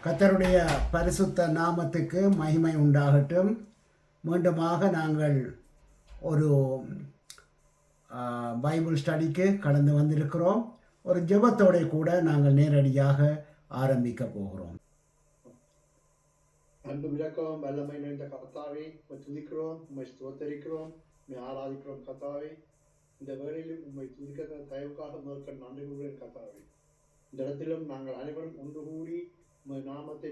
கர்த்தருடைய பரிசுத்த நாமத்துக்கு மகிமை உண்டாகட்டும். மீண்டுமாக நாங்கள் ஒரு பைபிள் ஸ்டடிக்கு கடந்து வந்திருக்கிறோம். ஒரு ஜெபத்தோட கூட நாங்கள் நேரடியாக ஆரம்பிக்க போகிறோம். அன்பு விளக்கம் வல்லமை நிறைந்த கர்த்தாவே, உம்மை துதிக்கிறோம், உம்மை ஸ்தோத்தரிக்கிறோம், உம்மை ஆராதிக்கிறோம் கர்த்தாவே. இந்த வேளையிலும் உம்மை துதிக்கிற தயவுக்காக முதற்க நன்றி கூறுகிறேன் கர்த்தாவே. இந்த இடத்திலும் நாங்கள் அனைவரும் ஒன்று கூடி உமது நாமத்தை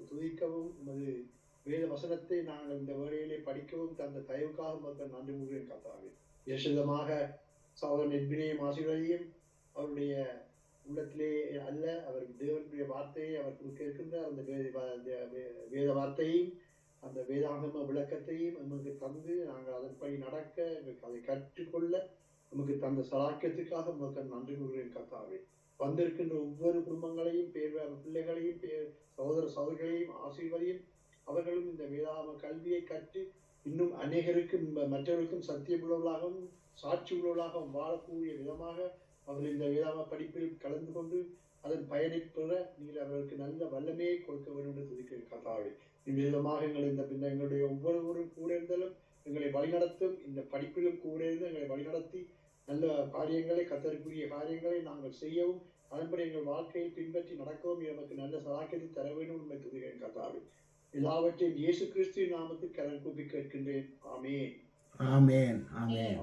துதிக்கவும் உமது வேத வசனத்தை நாங்கள் இந்த வேளையிலே படிக்கவும் தந்த தயவுக்காக முதற்க நன்றி கூறுகிறேன் கர்த்தாவே. விசேஷமாக சகோதரன் எட்வினையும் ஆசீர்வதியும் அவருடைய உள்ளத்திலே அல்ல, அவர் தேவனுடைய வார்த்தையை அவர் கொடுக்க இருக்கின்ற அந்த வேத வார்த்தையும் அந்த வேதாகம விளக்கத்தையும் நமக்கு தந்து நாங்கள் அதன்படி நடக்க அதை கற்றுக்கொள்ள நமக்கு தந்த சலாக்கியத்துக்காக நமக்கு நன்றி கூறுகிறேன் கர்த்தாவே. வந்திருக்கின்ற ஒவ்வொரு குடும்பங்களையும் பிள்ளைகளையும் சகோதர சகோதரிகளையும் ஆசீர்வதியும் அவர்களும் இந்த வேதாகம கல்வியை கற்று இன்னும் அநேகருக்கும் மற்றவர்களுக்கும் சத்தியம் உள்ளவர்களாகவும் சாட்சி உள்ளவர்களாகவும் வாழக்கூடிய விதமாக அவர்கள் இந்த வேதாகம படிப்பில் கலந்து கொண்டு அதன் பயனை பெற நீங்கள் அவர்களுக்கு நல்ல வல்லமையை கொடுக்க வேண்டும் என்று துதிக்கிறேன் கர்த்தாவே. இவ்விதமாக எங்களுடைய ஒவ்வொருவரும் கூட இருந்தாலும் எங்களை வழிநடத்தும், இந்த படிப்பிலும் கூட இருந்து எங்களை வழிநடத்தி நல்ல காரியங்களை கர்த்தருக்குரிய காரியங்களை நாங்கள் செய்யவும் அதன்படி எங்கள் வாழ்க்கையில் பின்பற்றி நடக்கவும் நமக்கு நல்ல சலாக்கியத்தை தர வேண்டும் என்பதை துதிக்கிறேன் கர்த்தாவே. எல்லாவற்றையும் இயேசு கிறிஸ்துவின் நாமத்தில் கரம் கூப்பி கேட்கின்றேன். ஆமென், ஆமென், ஆமென்.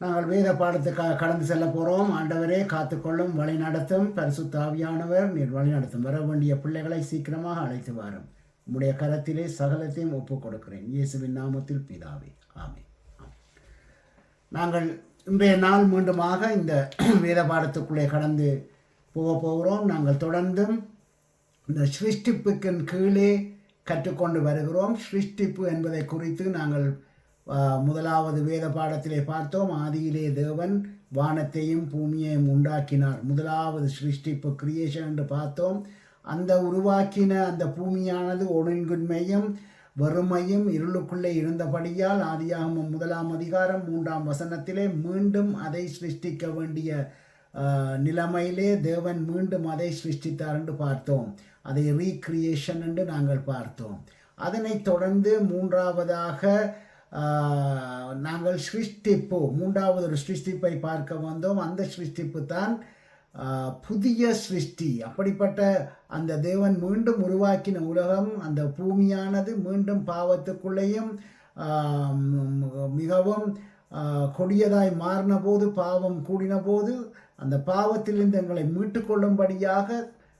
நாங்கள் வேத பாடத்துக்காக கடந்து செல்ல போகிறோம். ஆண்டவரே காத்துக்கொள்ளும், வழி நடத்தும். பரிசுத்த ஆவியானவர் நீர் வழி நடத்தும். வர வேண்டிய பிள்ளைகளை சீக்கிரமாக அழைத்து வாரும். உம்முடைய கரத்திலே சகலத்தையும் ஒப்புக் கொடுக்கிறேன். இயேசுவின் நாமத்தில் பிதாவே, ஆமென். நாங்கள் இன்றைய நாள் மீண்டுமாக இந்த வேத பாடத்துக்குள்ளே கடந்து போகிறோம். நாங்கள் தொடர்ந்தும் இந்த சிருஷ்டிப்புக்கின் கீழே கற்றுக்கொண்டு வருகிறோம். சிருஷ்டிப்பு என்பதை குறித்து நாங்கள் முதலாவது வேத பாடத்திலே பார்த்தோம். ஆதியிலே தேவன் வானத்தையும் பூமியையும் உண்டாக்கினார். முதலாவது சிருஷ்டிப்பு கிரியேஷன் என்று பார்த்தோம். அந்த உருவாக்கின அந்த பூமியானது ஒழுங்கின்மையும் வறுமையும் இருளுக்குள்ளே இருந்தபடியால் ஆதியாகமம் 1 அதிகாரம் 3 வசனத்திலே மீண்டும் அதை சிருஷ்டிக்க வேண்டிய நிலைமையிலே தேவன் மீண்டும் அதை சிருஷ்டித்தார் என்று பார்த்தோம். அதை ரீக்ரியேஷன் என்று நாங்கள் பார்த்தோம். அதனைத் தொடர்ந்து மூன்றாவதாக நாங்கள் சிருஷ்டிப்பு, மூன்றாவது ஒரு சிருஷ்டிப்பை பார்க்க வந்தோம். அந்த சிருஷ்டிப்பு தான் புதிய சிருஷ்டி. அப்படிப்பட்ட அந்த தேவன் மீண்டும் உருவாக்கின உலகம், அந்த பூமியானது மீண்டும் பாவத்துக்குள்ளேயும் மிகவும் கொடியதாய் மாறின போது, பாவம் கூடின போது, அந்த பாவத்திலிருந்து எங்களை மீட்டு கொள்ளும்படியாக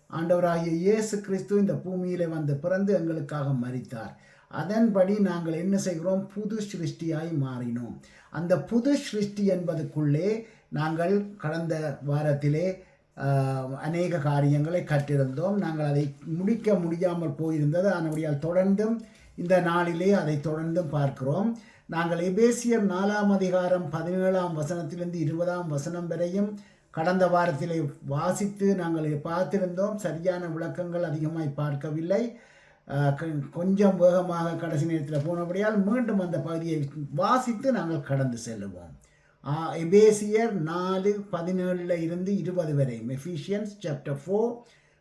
ஆண்டவராகிய இயேசு கிறிஸ்து இந்த பூமியிலே வந்து பிறந்து எங்களுக்காக மரித்தார். அதன்படி நாங்கள் என்ன செய்கிறோம்? புது சிருஷ்டியாய் மாறினோம். அந்த புது சிருஷ்டி என்பதுக்குள்ளே நாங்கள் கடந்த வாரத்திலே அநேக காரியங்களை கற்றிருந்தோம். நாங்கள் அதை முடிக்க முடியாமல் போயிருந்தது. அதனுடையால் தொடர்ந்தும் இந்த நாளிலே அதை தொடர்ந்தும் பார்க்கிறோம். நாங்கள் எபேசியர் 4 அதிகாரம் 17 வசனத்திலிருந்து 20 வசனம் வரையும் கடந்த வாரத்திலே வாசித்து நாங்கள் பார்த்திருந்தோம். சரியான விளக்கங்கள் அதிகமாய் பார்க்கவில்லை. கொஞ்சம் வேகமாக கடைசி நேரத்தில் போனபடியால் மீண்டும் அந்த பகுதியை வாசித்து நாங்கள் கடந்து செல்லுவோம். எபேசியர் 4:17 இருந்து 20 வரை. எஃபீசியன்ஸ் chapter 4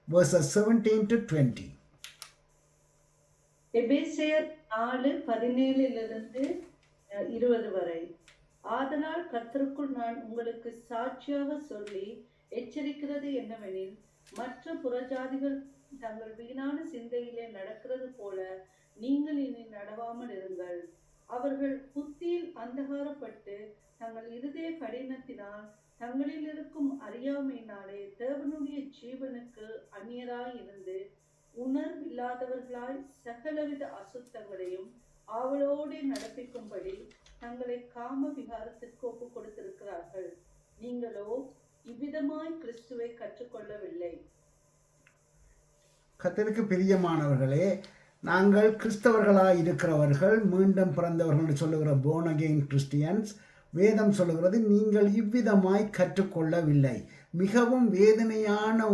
verses 17 to 20. எபேசியர் 4:17 20 வரை. ஆதலால் கர்த்தருக்குள் நான் உங்களுக்கு சாட்சியாக சொல்லி எச்சரிக்கிறது என்னவெனில், மற்ற புறஜாதிகள் தங்கள் வீணான சிந்தையிலே நடக்கிறது போல நீங்கள் இனி நடவாமல் இருங்கள். அவர்கள் புத்தியில் அந்தகாரப்பட்டு தங்கள் இருதய கடினத்தினால் தங்களில் இருக்கும் அறியாமையினாலே தேவனுடைய ஜீவனுக்கு அந்நியராய் இருந்து உணர்வில்லாதவர்களாய் சகலவித அசுத்தங்களையும் ஆவலோடு நடப்பிக்கும்படி தங்களை காம விகாரத்திற்கு ஒப்பு கொடுத்திருக்கிறார்கள். நீங்களோ இவ்விதமாய் கிறிஸ்துவை கற்றுக்கொள்ளவில்லை. கர்த்தருக்கு பிரியமானவர்களே, நாங்கள் கிறிஸ்தவர்களாக இருக்கிறவர்கள், மீண்டும் பிறந்தவர்கள் என்று சொல்லுகிற born again கிறிஸ்டியன்ஸ், வேதம் சொல்லுகிறது நீங்கள் இவ்விதமாய் கற்றுக்கொள்ளவில்லை. மிகவும் வேதனையான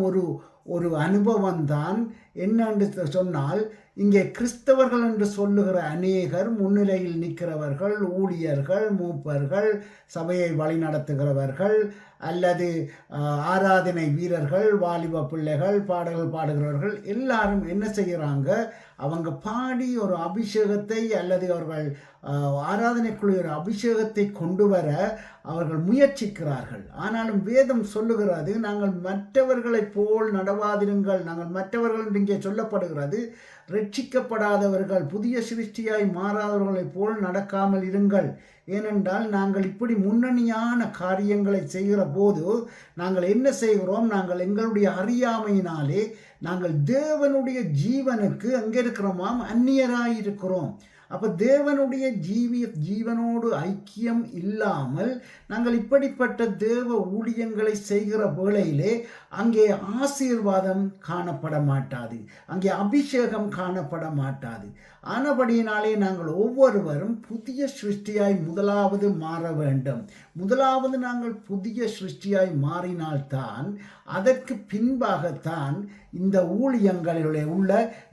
ஒரு அனுபவம் தான். என்னென்று சொன்னால், இங்கே கிறிஸ்தவர்கள் என்று சொல்லுகிற அநேகர், முன்னிலையில் நிற்கிறவர்கள், ஊழியர்கள், மூப்பர்கள், சபையை வழிநடத்துகிறவர்கள், அல்லது ஆராதனை வீரர்கள், வாலிப பிள்ளைகள், பாடல்கள் பாடுகிறவர்கள் எல்லாரும் என்ன செய்கிறாங்க? அவங்க பாடி ஒரு அபிஷேகத்தை அல்லது அவர்கள் ஆராதனைக்குள்ள ஒரு அபிஷேகத்தை கொண்டு வர அவர்கள் முயற்சிக்கிறார்கள். ஆனாலும் வேதம் சொல்லுகிறது, நாங்கள் மற்றவர்களைப் போல் நடவாதிருங்கள். நாங்கள் மற்றவர்கள் என்று இங்கே சொல்லப்படுகிறது, ரட்சிக்கப்படாதவர்கள், புதிய சிருஷ்டியாய் மாறாதவர்களைப் போல் நடக்காமல் இருங்கள். ஏனென்றால் நாங்கள் இப்படி முன்னணியான காரியங்களை செய்கிற போது நாங்கள் என்ன செய்கிறோம்? நாங்கள் எங்களுடைய அறியாமையினாலே நாங்கள் தேவனுடைய ஜீவனுக்கு அங்கே இருக்கிறோமாம் அந்நியராயிருக்கிறோம். அப்போ தேவனுடைய ஜீவனோடு ஐக்கியம் இல்லாமல் நாங்கள் இப்படிப்பட்ட தேவ ஊழியங்களை செய்கிற வேளையிலே அங்கே ஆசீர்வாதம் காணப்பட மாட்டாது, அங்கே அபிஷேகம் காணப்பட மாட்டாது. ஆனபடியினாலே நாங்கள் ஒவ்வொருவரும் புதிய சிருஷ்டியாய் முதலாவது மாற வேண்டும். முதலாவது நாங்கள் புதிய சிருஷ்டியாய் மாறினால்தான் அதற்கு பின்பாகத்தான் இந்த ஊழியங்களில் உள்ள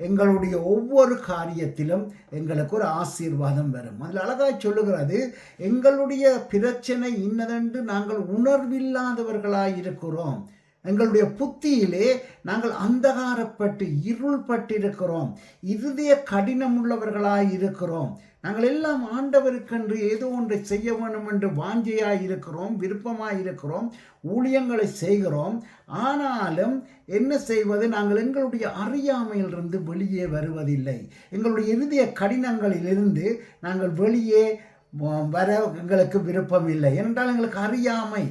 எங்களுடைய ஒவ்வொரு காரியத்திலும் எங்களுக்கு ஒரு ஆசீர்வாதம் வரும். அதில் அழகாய் சொல்லுகிறது, எங்களுடைய பிரச்சனை இன்னதென்று நாங்கள் உணர்வில்லாதவர்களாய் இருக்கிறோம். எங்களுடைய புத்தியிலே நாங்கள் அந்தகாரப்பட்டு இருள்பட்டிருக்கிறோம், இருதய கடினம் உள்ளவர்களாய் இருக்கிறோம். நாங்கள் எல்லாம் ஆண்டவருக்கென்று ஏதோ ஒன்றை செய்ய வேண்டும் என்று வாஞ்சையாய் இருக்கிறோம், விருப்பமாய் இருக்கிறோம், ஊழியங்களை செய்கிறோம். ஆனாலும் என்ன செய்வது? நாங்கள் எங்களுடைய அறியாமையிலிருந்து வெளியே வருவதில்லை. எங்களுடைய இருதய கடினங்களிலிருந்து நாங்கள் வெளியே வர எங்களுக்கு விருப்பம் இல்லை. ஏனென்றால் எங்களுக்கு அறியாமை.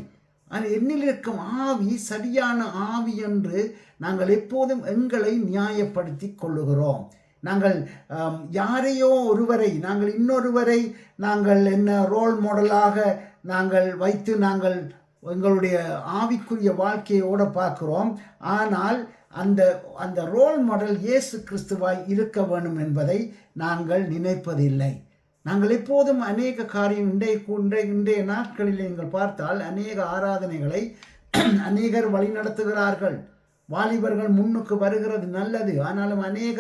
என்னில் இருக்கும் ஆவி சரியான ஆவி என்று நாங்கள் எப்போதும் எங்களை நியாயப்படுத்தி கொள்ளுகிறோம். நாங்கள் யாரையோ ஒருவரை, நாங்கள் இன்னொருவரை நாங்கள் என்ன ரோல் மாடலாக நாங்கள் வைத்து நாங்கள் எங்களுடைய ஆவிக்குரிய வாழ்க்கையோடு பார்க்கிறோம். ஆனால் அந்த ரோல் மாடல் இயேசு கிறிஸ்துவாய் இருக்க வேண்டும் என்பதை நாங்கள் நினைப்பதில்லை. நாங்கள் எப்போதும் அநேக காரியம் இன்றைய நாட்களில் நீங்கள் பார்த்தால் அநேக ஆராதனைகளை அநேகர் வழி நடத்துகிறார்கள். வாலிபர்கள் முன்னுக்கு வருகிறது நல்லது, ஆனாலும் அநேக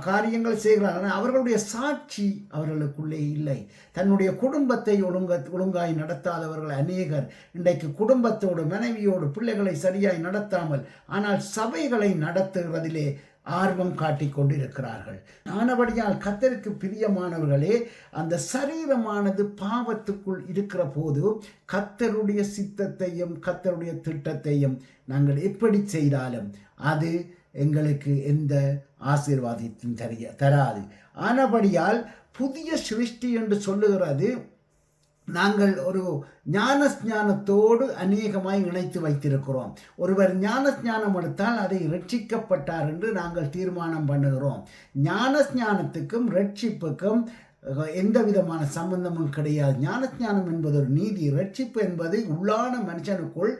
காரியங்கள் செய்கிறார்கள். ஆனால் அவர்களுடைய சாட்சி அவர்களுக்குள்ளே இல்லை. தன்னுடைய குடும்பத்தை ஒழுங்காய் நடத்தாதவர்கள் அநேகர் இன்றைக்கு குடும்பத்தோடு, மனைவியோடு, பிள்ளைகளை சரியாய் நடத்தாமல் ஆனால் சபைகளை நடத்துகிறதிலே ஆர்வம் காட்டிக் கொண்டிருக்கிறார்கள். ஆனபடியால் கர்த்தருக்கு பிரியமானவர்களே, அந்த சரீரமானது பாவத்துக்குள் இருக்கிற போது கர்த்தருடைய சித்தத்தையும் கர்த்தருடைய திட்டத்தையும் நாங்கள் எப்படி செய்தாலும் அது எங்களுக்கு எந்த ஆசீர்வாதத்தையும் தராது. ஆனபடியால் புதிய சிருஷ்டி என்று சொல்லுகிறது, நாங்கள் ஒரு ஞானஸ்ஞானத்தோடு அநேகமாய் இணைத்து வைத்திருக்கிறோம். ஒருவர் ஞானஸ்ஞானம் எடுத்தால் அதை ரட்சிக்கப்பட்டார் என்று நாங்கள் தீர்மானம் பண்ணுகிறோம். ஞானஸ்ஞானத்துக்கும் ரட்சிப்புக்கும் எந்த விதமான சம்பந்தமும் கிடையாது. ஞானஸ்ஞானம் என்பது ஒரு நீதி, ரட்சிப்பு என்பது உள்ளான மனுஷனுக்குள்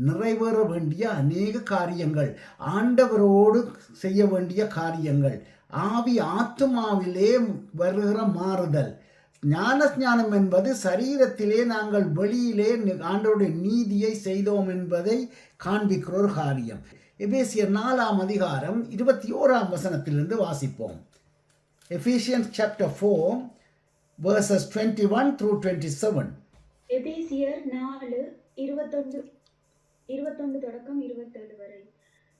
நிறைவேற வேண்டிய அநேக காரியங்கள், ஆண்டவரோடு செய்ய வேண்டிய காரியங்கள், ஆவி ஆத்துமாவிலே வருகிற மாறுதல். ஞானஸ்ஞானம் என்பது சரீரத்திலே நாங்கள் வெளியிலே ஆண்டவருடைய நீதியை செய்தோம் என்பதை காண்பிக்கிற ஒரு காரியம். எபேசியர் 4ஆம் அதிகாரம் 21ஆம் வசனத்திலிருந்து வாசிப்போம். Ephesians chapter 4 verses 21 through 27. எபேசியர் 4:21 தொடக்கம் 27 வரை.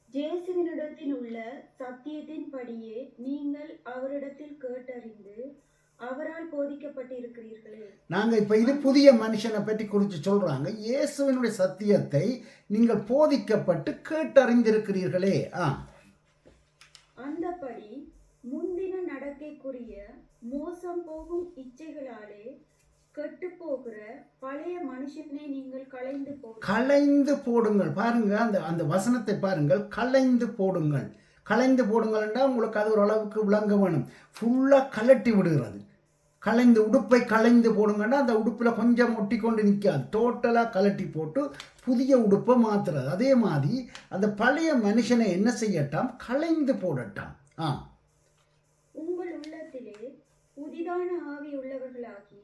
இயேசுவினிடத்தில் உள்ள சத்தியத்தின்படியே நீங்கள் அவரிடத்தில் கேட்டறிந்து அவரால் போதிக்கப்பட்டிருக்கிறீர்களே. நாங்கள் இப்ப இது புதிய மனுஷனை பற்றி குறித்து சொல்றாங்க. இயேசுவினுடைய சத்தியத்தை நீங்கள் போதிக்கப்பட்டு கேட்டறிந்திருக்கிறீர்களே. அந்தபடி முந்தின நடக்கைக்குரிய மோசம் போகும் இச்சைகளாலே கெட்டு போகிற பழைய மனுஷனை நீங்கள் களைந்து போடுங்கள். பாருங்க, அந்த வசனத்தை பாருங்கள். களைந்து போடுங்கள். களைந்து போடுங்கள்னா உங்களுக்கு அது ஓரளவுக்கு விளங்க வேணும். ஃபுல்லாக கலட்டி விடுகிறது. களைந்து உடுப்பை களைந்து போடுங்கன்னா அந்த உடுப்பில் கொஞ்சம் ஒட்டி கொண்டு நிற்காது, டோட்டலாக கலட்டி போட்டு புதிய உடுப்பை மாற்றுறது. அதே மாதிரி அந்த பழைய மனுஷனை என்ன செய்யட்டாம்? களைந்து போடட்டாம். உங்கள் உள்ளத்திலே புதிதான ஆவி உள்ளவர்களாகி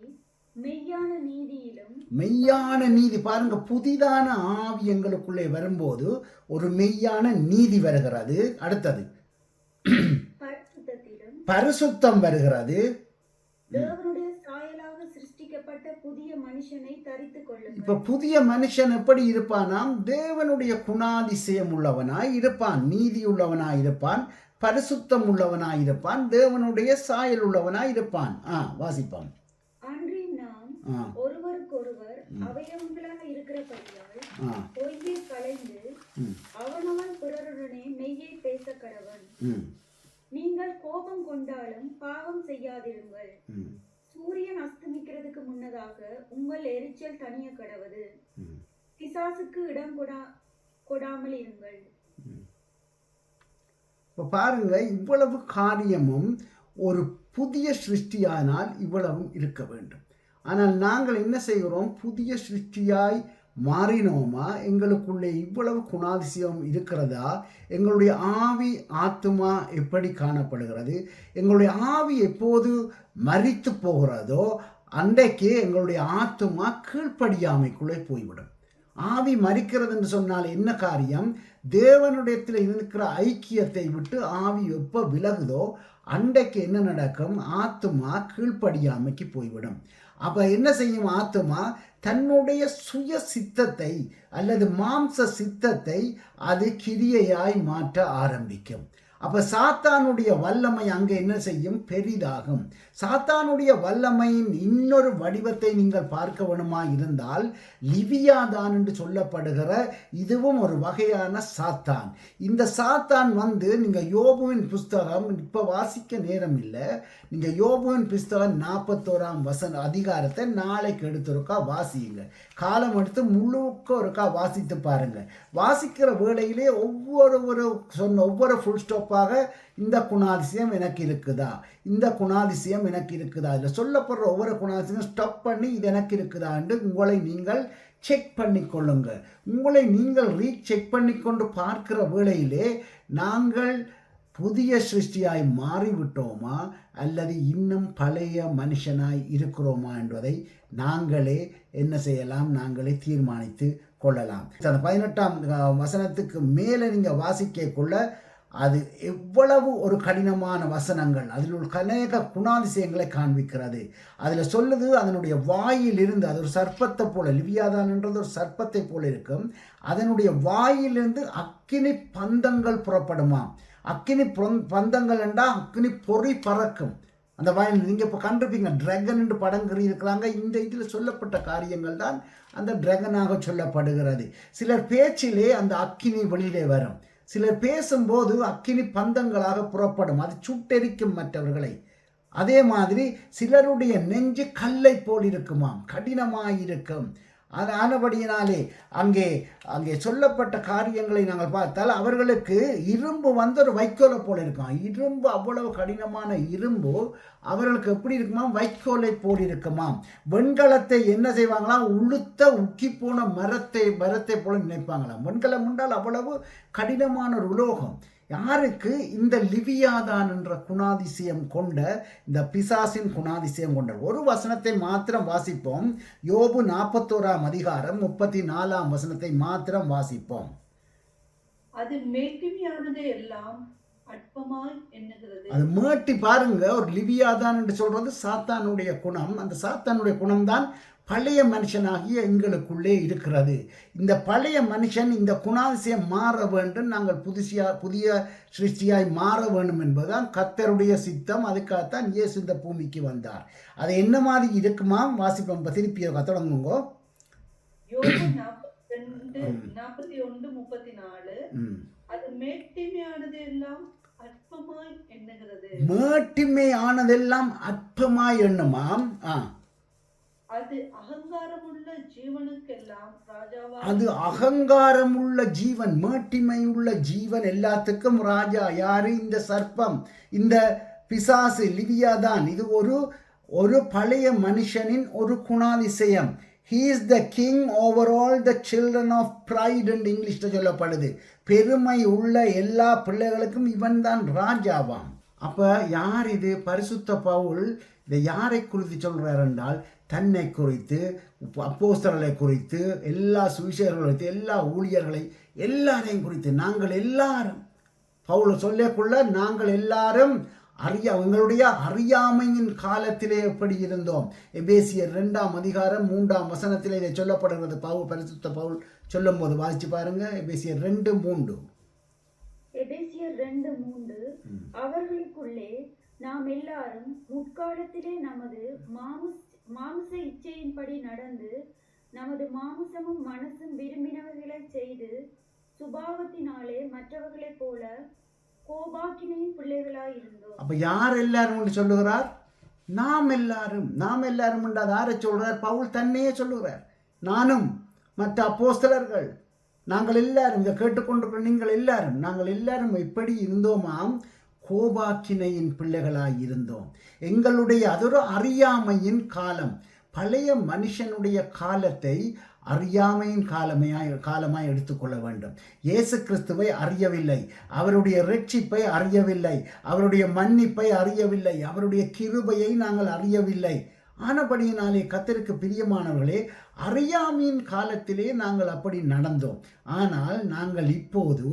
மெய்யான நீதியிலும். மெய்யான நீதி பாருங்க, புதிதான ஆவி எங்களுக்குள்ளே வரும்போது ஒரு மெய்யான நீதி வருகிறது. அடுத்தது பரிசுத்தம் வருகிறது. தேவனுடைய சாயலாக சிருஷ்டிக்கப்பட்ட புதிய மனுஷனை தரித்துக் கொள்ளுங்கள். இப்ப புதிய மனுஷன் எப்படி இருப்பானாம்? தேவனுடைய குணாதிசயம் உள்ளவனாய் இருப்பான், நீதி உள்ளவனாய் இருப்பான், பரிசுத்தம் உள்ளவனாய் இருப்பான், தேவனுடைய சாயல் உள்ளவனாய் இருப்பான். வாசிப்பான். அன்றி நாம் ஒருவருக்கொருவர் அவயவங்களாக இருக்கிறபடியால் பொய்யை களைந்து அவனவன் பிறருடனே மெய்யை பேச கடவன். நீங்கள் கோபம் கொண்டாலும் பாவம் செய்யாதிருங்கள். சூரியன் அஸ்தமிக்கிறதுக்கு முன்னதாக உங்கள் எரிச்சல் தனிய கடவது. பிசாசுக்கு இடம் கொடாமல் இருங்கள். இப்போ பாருங்க, இவ்வளவு காரியமும் ஒரு புதிய சிருஷ்டியானால் இவ்வளவும் இருக்க வேண்டும். ஆனால் நாங்கள் என்ன செய்கிறோம்? புதிய சிருஷ்டியாய் மாறினோமா? எங்களுக்குள்ளே இவ்வளவு குணாதிசயம் இருக்கிறதா? எங்களுடைய ஆவி ஆத்துமா எப்படி காணப்படுகிறது? எங்களுடைய ஆவி எப்போது மரித்து போகிறதோ அன்றைக்கே எங்களுடைய ஆத்துமா கீழ்ப்படியாமைக்குள்ளே போய்விடும். ஆவி மரிக்கிறது என்று சொன்னால் என்ன காரியம்? தேவனுடையத்தில் இருக்கிற ஐக்கியத்தை விட்டு ஆவி எப்போ விலகுதோ அன்றைக்கு என்ன நடக்கும்? ஆத்துமா கீழ்ப்படியாமைக்கு போய்விடும். அப்போ என்ன செய்யும்? ஆத்துமா தன்னுடைய சுய சித்தத்தை அல்லது மாம்ச சித்தத்தை அது கிரியையாய் மாற்ற ஆரம்பிக்கும். அப்போ சாத்தானுடைய வல்லமை அங்கே என்ன செய்யும்? பெரிதாகும். சாத்தானுடைய வல்லமையின் இன்னொரு வடிவத்தை நீங்கள் பார்க்க வேணுமா இருந்தால் லிவியாதான் என்று சொல்லப்படுகிற இதுவும் ஒரு வகையான சாத்தான். இந்த சாத்தான் நீங்கள் யோபுவின் புஸ்தகம் இப்போ வாசிக்க நேரம் இல்லை, நீங்கள் யோபுவின் புஸ்தகம் 41 அதிகாரத்தை நாளைக்கு எடுத்துருக்கா வாசியுங்க. காலம் எடுத்து முழுக்க ஒருக்கா வாசித்து பாருங்க. வாசிக்கிற வேளையிலே ஒவ்வொரு ஃபுல் ஸ்டாப்பாக இந்த குணாதிசயம் எனக்கு இருக்குதா, இந்த குணாதிசயம் எனக்கு இருக்குதா, இதில் சொல்லப்படுற ஒவ்வொரு குணாதிசயம் ஸ்டாப் பண்ணி இது எனக்கு இருக்குதா என்று உங்களை நீங்கள் செக் பண்ணி கொள்ளுங்க. உங்களை நீங்கள் செக் பண்ணி கொண்டு பார்க்கிற வேளையிலே நாங்கள் புதிய சிருஷ்டியாய் மாறிவிட்டோமா அல்லது இன்னும் பழைய மனுஷனாய் இருக்கிறோமா என்பதை நாங்களே என்ன செய்யலாம்? நாங்களே தீர்மானித்து கொள்ளலாம். அந்த 18ஆம் வசனத்துக்கு மேலே நீங்கள் வாசிக்கக்குள்ள அது எவ்வளவு ஒரு கடினமான வசனங்கள், அதில் ஒரு அநேக குணாதிசயங்களை காண்பிக்கிறது. அதில் சொல்லுது, அதனுடைய வாயிலிருந்து, அது ஒரு சர்ப்பத்தை போல, லிவியாதான் என்றது ஒரு சர்ப்பத்தை போல இருக்கும், அதனுடைய வாயிலிருந்து அக்கினி பந்தங்கள் புறப்படுமாம். அக்கினி பந்தங்கள் என்றால் அக்கினி பொறி பறக்கும். அந்த வாயில் நீங்கள் இப்போ கண்டிருப்பீங்க, ட்ராகன் என்று படங்கள் இருக்கிறாங்க. இந்த இதில் சொல்லப்பட்ட காரியங்கள் தான் அந்த ட்ராகனாக சொல்லப்படுகிறது. சிலர் பேச்சிலே அந்த அக்கினி வெளியிலே வரும், சிலர் பேசும்போது அக்கினி பந்தங்களாக புறப்படும், அது சுட்டெரிக்கும் மற்றவர்களை. அதே மாதிரி சிலருடைய நெஞ்சு கல்லை போல் இருக்குமாம், கடினமாயிருக்கும். அது ஆனபடியினாலே அங்கே சொல்லப்பட்ட காரியங்களை நாங்கள் பார்த்தால் அவர்களுக்கு இரும்பு ஒரு வைக்கோலை போல இருக்கும். இரும்பு அவ்வளவு கடினமான இரும்பு அவர்களுக்கு எப்படி இருக்குமாம்? வைக்கோலை போல் இருக்குமாம். வெண்கலத்தை என்ன செய்வாங்களாம்? உளுத்த உக்கி போன மரத்தை போல நினைப்பாங்களாம். வெண்கலம் என்றால் அவ்வளவு கடினமான ஒரு உலோகம். யாருக்கு? இந்த லிவியாதான் என்ற குணாதிசயம் கொண்ட, இந்த பிசாசின் குணாதிசயம் கொண்ட. ஒரு வசனத்தை மாத்திரம் வாசிப்போம். யோபு 41ஆம் அதிகாரம் 34ஆம் வசனத்தை மாத்திரம் வாசிப்போம். அது மேட்டிமையானது எல்லாம் அற்பமாய் எண்ணுகிறது. அது மேட்டி பாருங்க, ஒரு லிவியாதான் என்று சொல்றது சாத்தானுடைய குணம். அந்த சாத்தானுடைய குணம்தான் பழைய மனுஷனாகிய எங்களுக்குள்ளே இருக்கிறது. இந்த பழைய மனுஷன், இந்த குணாதிசயம் மாற வேண்டும், நாங்கள் புதிய சிருஷ்டியாய் மாற வேண்டும் என்பதுதான் கர்த்தருடைய சித்தம். அதுக்காகத்தான் இயேசு இந்த பூமிக்கு வந்தார். அது என்ன மாதிரி இருக்குமா? வாசிப்போம், திருப்பி தொடங்குங்க. யோபு 41:34. அது மேட்டிமையானதெல்லாம் அற்பமாய் எண்ணுகிறது. மேட்டிமையானதெல்லாம் அற்பமாய் எண்ணுமாம். அது அகங்காரமுள்ள ஜீவனுக்கெல்லாம் ராஜாவா. அது அகங்காரமுள்ள ஜீவன், மேட்டிமையுள்ள ஜீவன் எல்லாத்துக்கும் ராஜா. யாரு? இந்த சர்ப்பம், இந்த பிசாசு, லிவியாதான். இது ஒரு பழைய மனுஷனின் ஒரு குணாதிசயம். He is the king over all the children of pride என்று இங்கிலீஷ்ல சொல்லப்படுது. பெருமை உள்ள எல்லா பிள்ளைகளுக்கும் இவன் தான் ராஜாவாம். அப்ப யார் இது? பரிசுத்த பவுல் இதை யாரை குறித்து சொல்றார் என்றால், தன்னை குறித்து, அப்போஸ்தலரை குறித்து, எல்லா சுவிசேஷர்களை குறித்து, எல்லா ஊழியர்களை எல்லாரையும் குறித்து, நாங்கள் எல்லாரும், பவுல் சொல்லக்குள்ள நாங்கள் எல்லாரும் எங்களுடைய அறியாமையின் காலத்திலே எப்படி இருந்தோம். எபேசியர் 2:3 இதை சொல்லப்படுகிறது. பரிசுத்த பவுல் சொல்லும் போது வாசிச்சு பாருங்க. எபேசியர் 2:3. எபேசியர் 2:3 அவர்களுக்குள்ளே நாம் எல்லாரும் முற்காலத்திலே நமது மாமிச இச்சையின்படி நடந்து நமது மாமிசமும் மனசும் விரும்பினவர்களை செய்து சுபாவத்தினாலே மற்றவர்களைப் போல கோபாக்கினையின் பிள்ளைகளாய் இருந்தோம். அப்ப யார் எல்லாரும் சொல்லுகிறார்? நாம் எல்லாரும். நாம் எல்லாரும் யாரை சொல்றார்? பவுல் தன்னையே சொல்லுகிறார். நானும் மற்ற அப்போஸ்தலர்கள் நாங்கள் எல்லாரும், இதை கேட்டுக்கொண்டிருக்கிற நீங்கள் எல்லாரும், நாங்கள் எல்லாரும் எப்படி இருந்தோமாம்? கோபாக்கினையின் பிள்ளைகளாய் இருந்தோம். எங்களுடைய அதொரு அறியாமையின் காலம். பழைய மனுஷனுடைய காலத்தை அறியாமையின் காலமாய் எடுத்துக்கொள்ள வேண்டும். இயேசு கிறிஸ்துவை அறியவில்லை, அவருடைய இரட்சிப்பை அறியவில்லை, அவருடைய மன்னிப்பை அறியவில்லை, அவருடைய கிருபையை நாங்கள் அறியவில்லை. ஆனபடியினாலே கர்த்தருக்கு பிரியமானவர்களே, அறியாமையின் காலத்திலே நாங்கள் அப்படி நடந்தோம். ஆனால் நாங்கள் இப்போது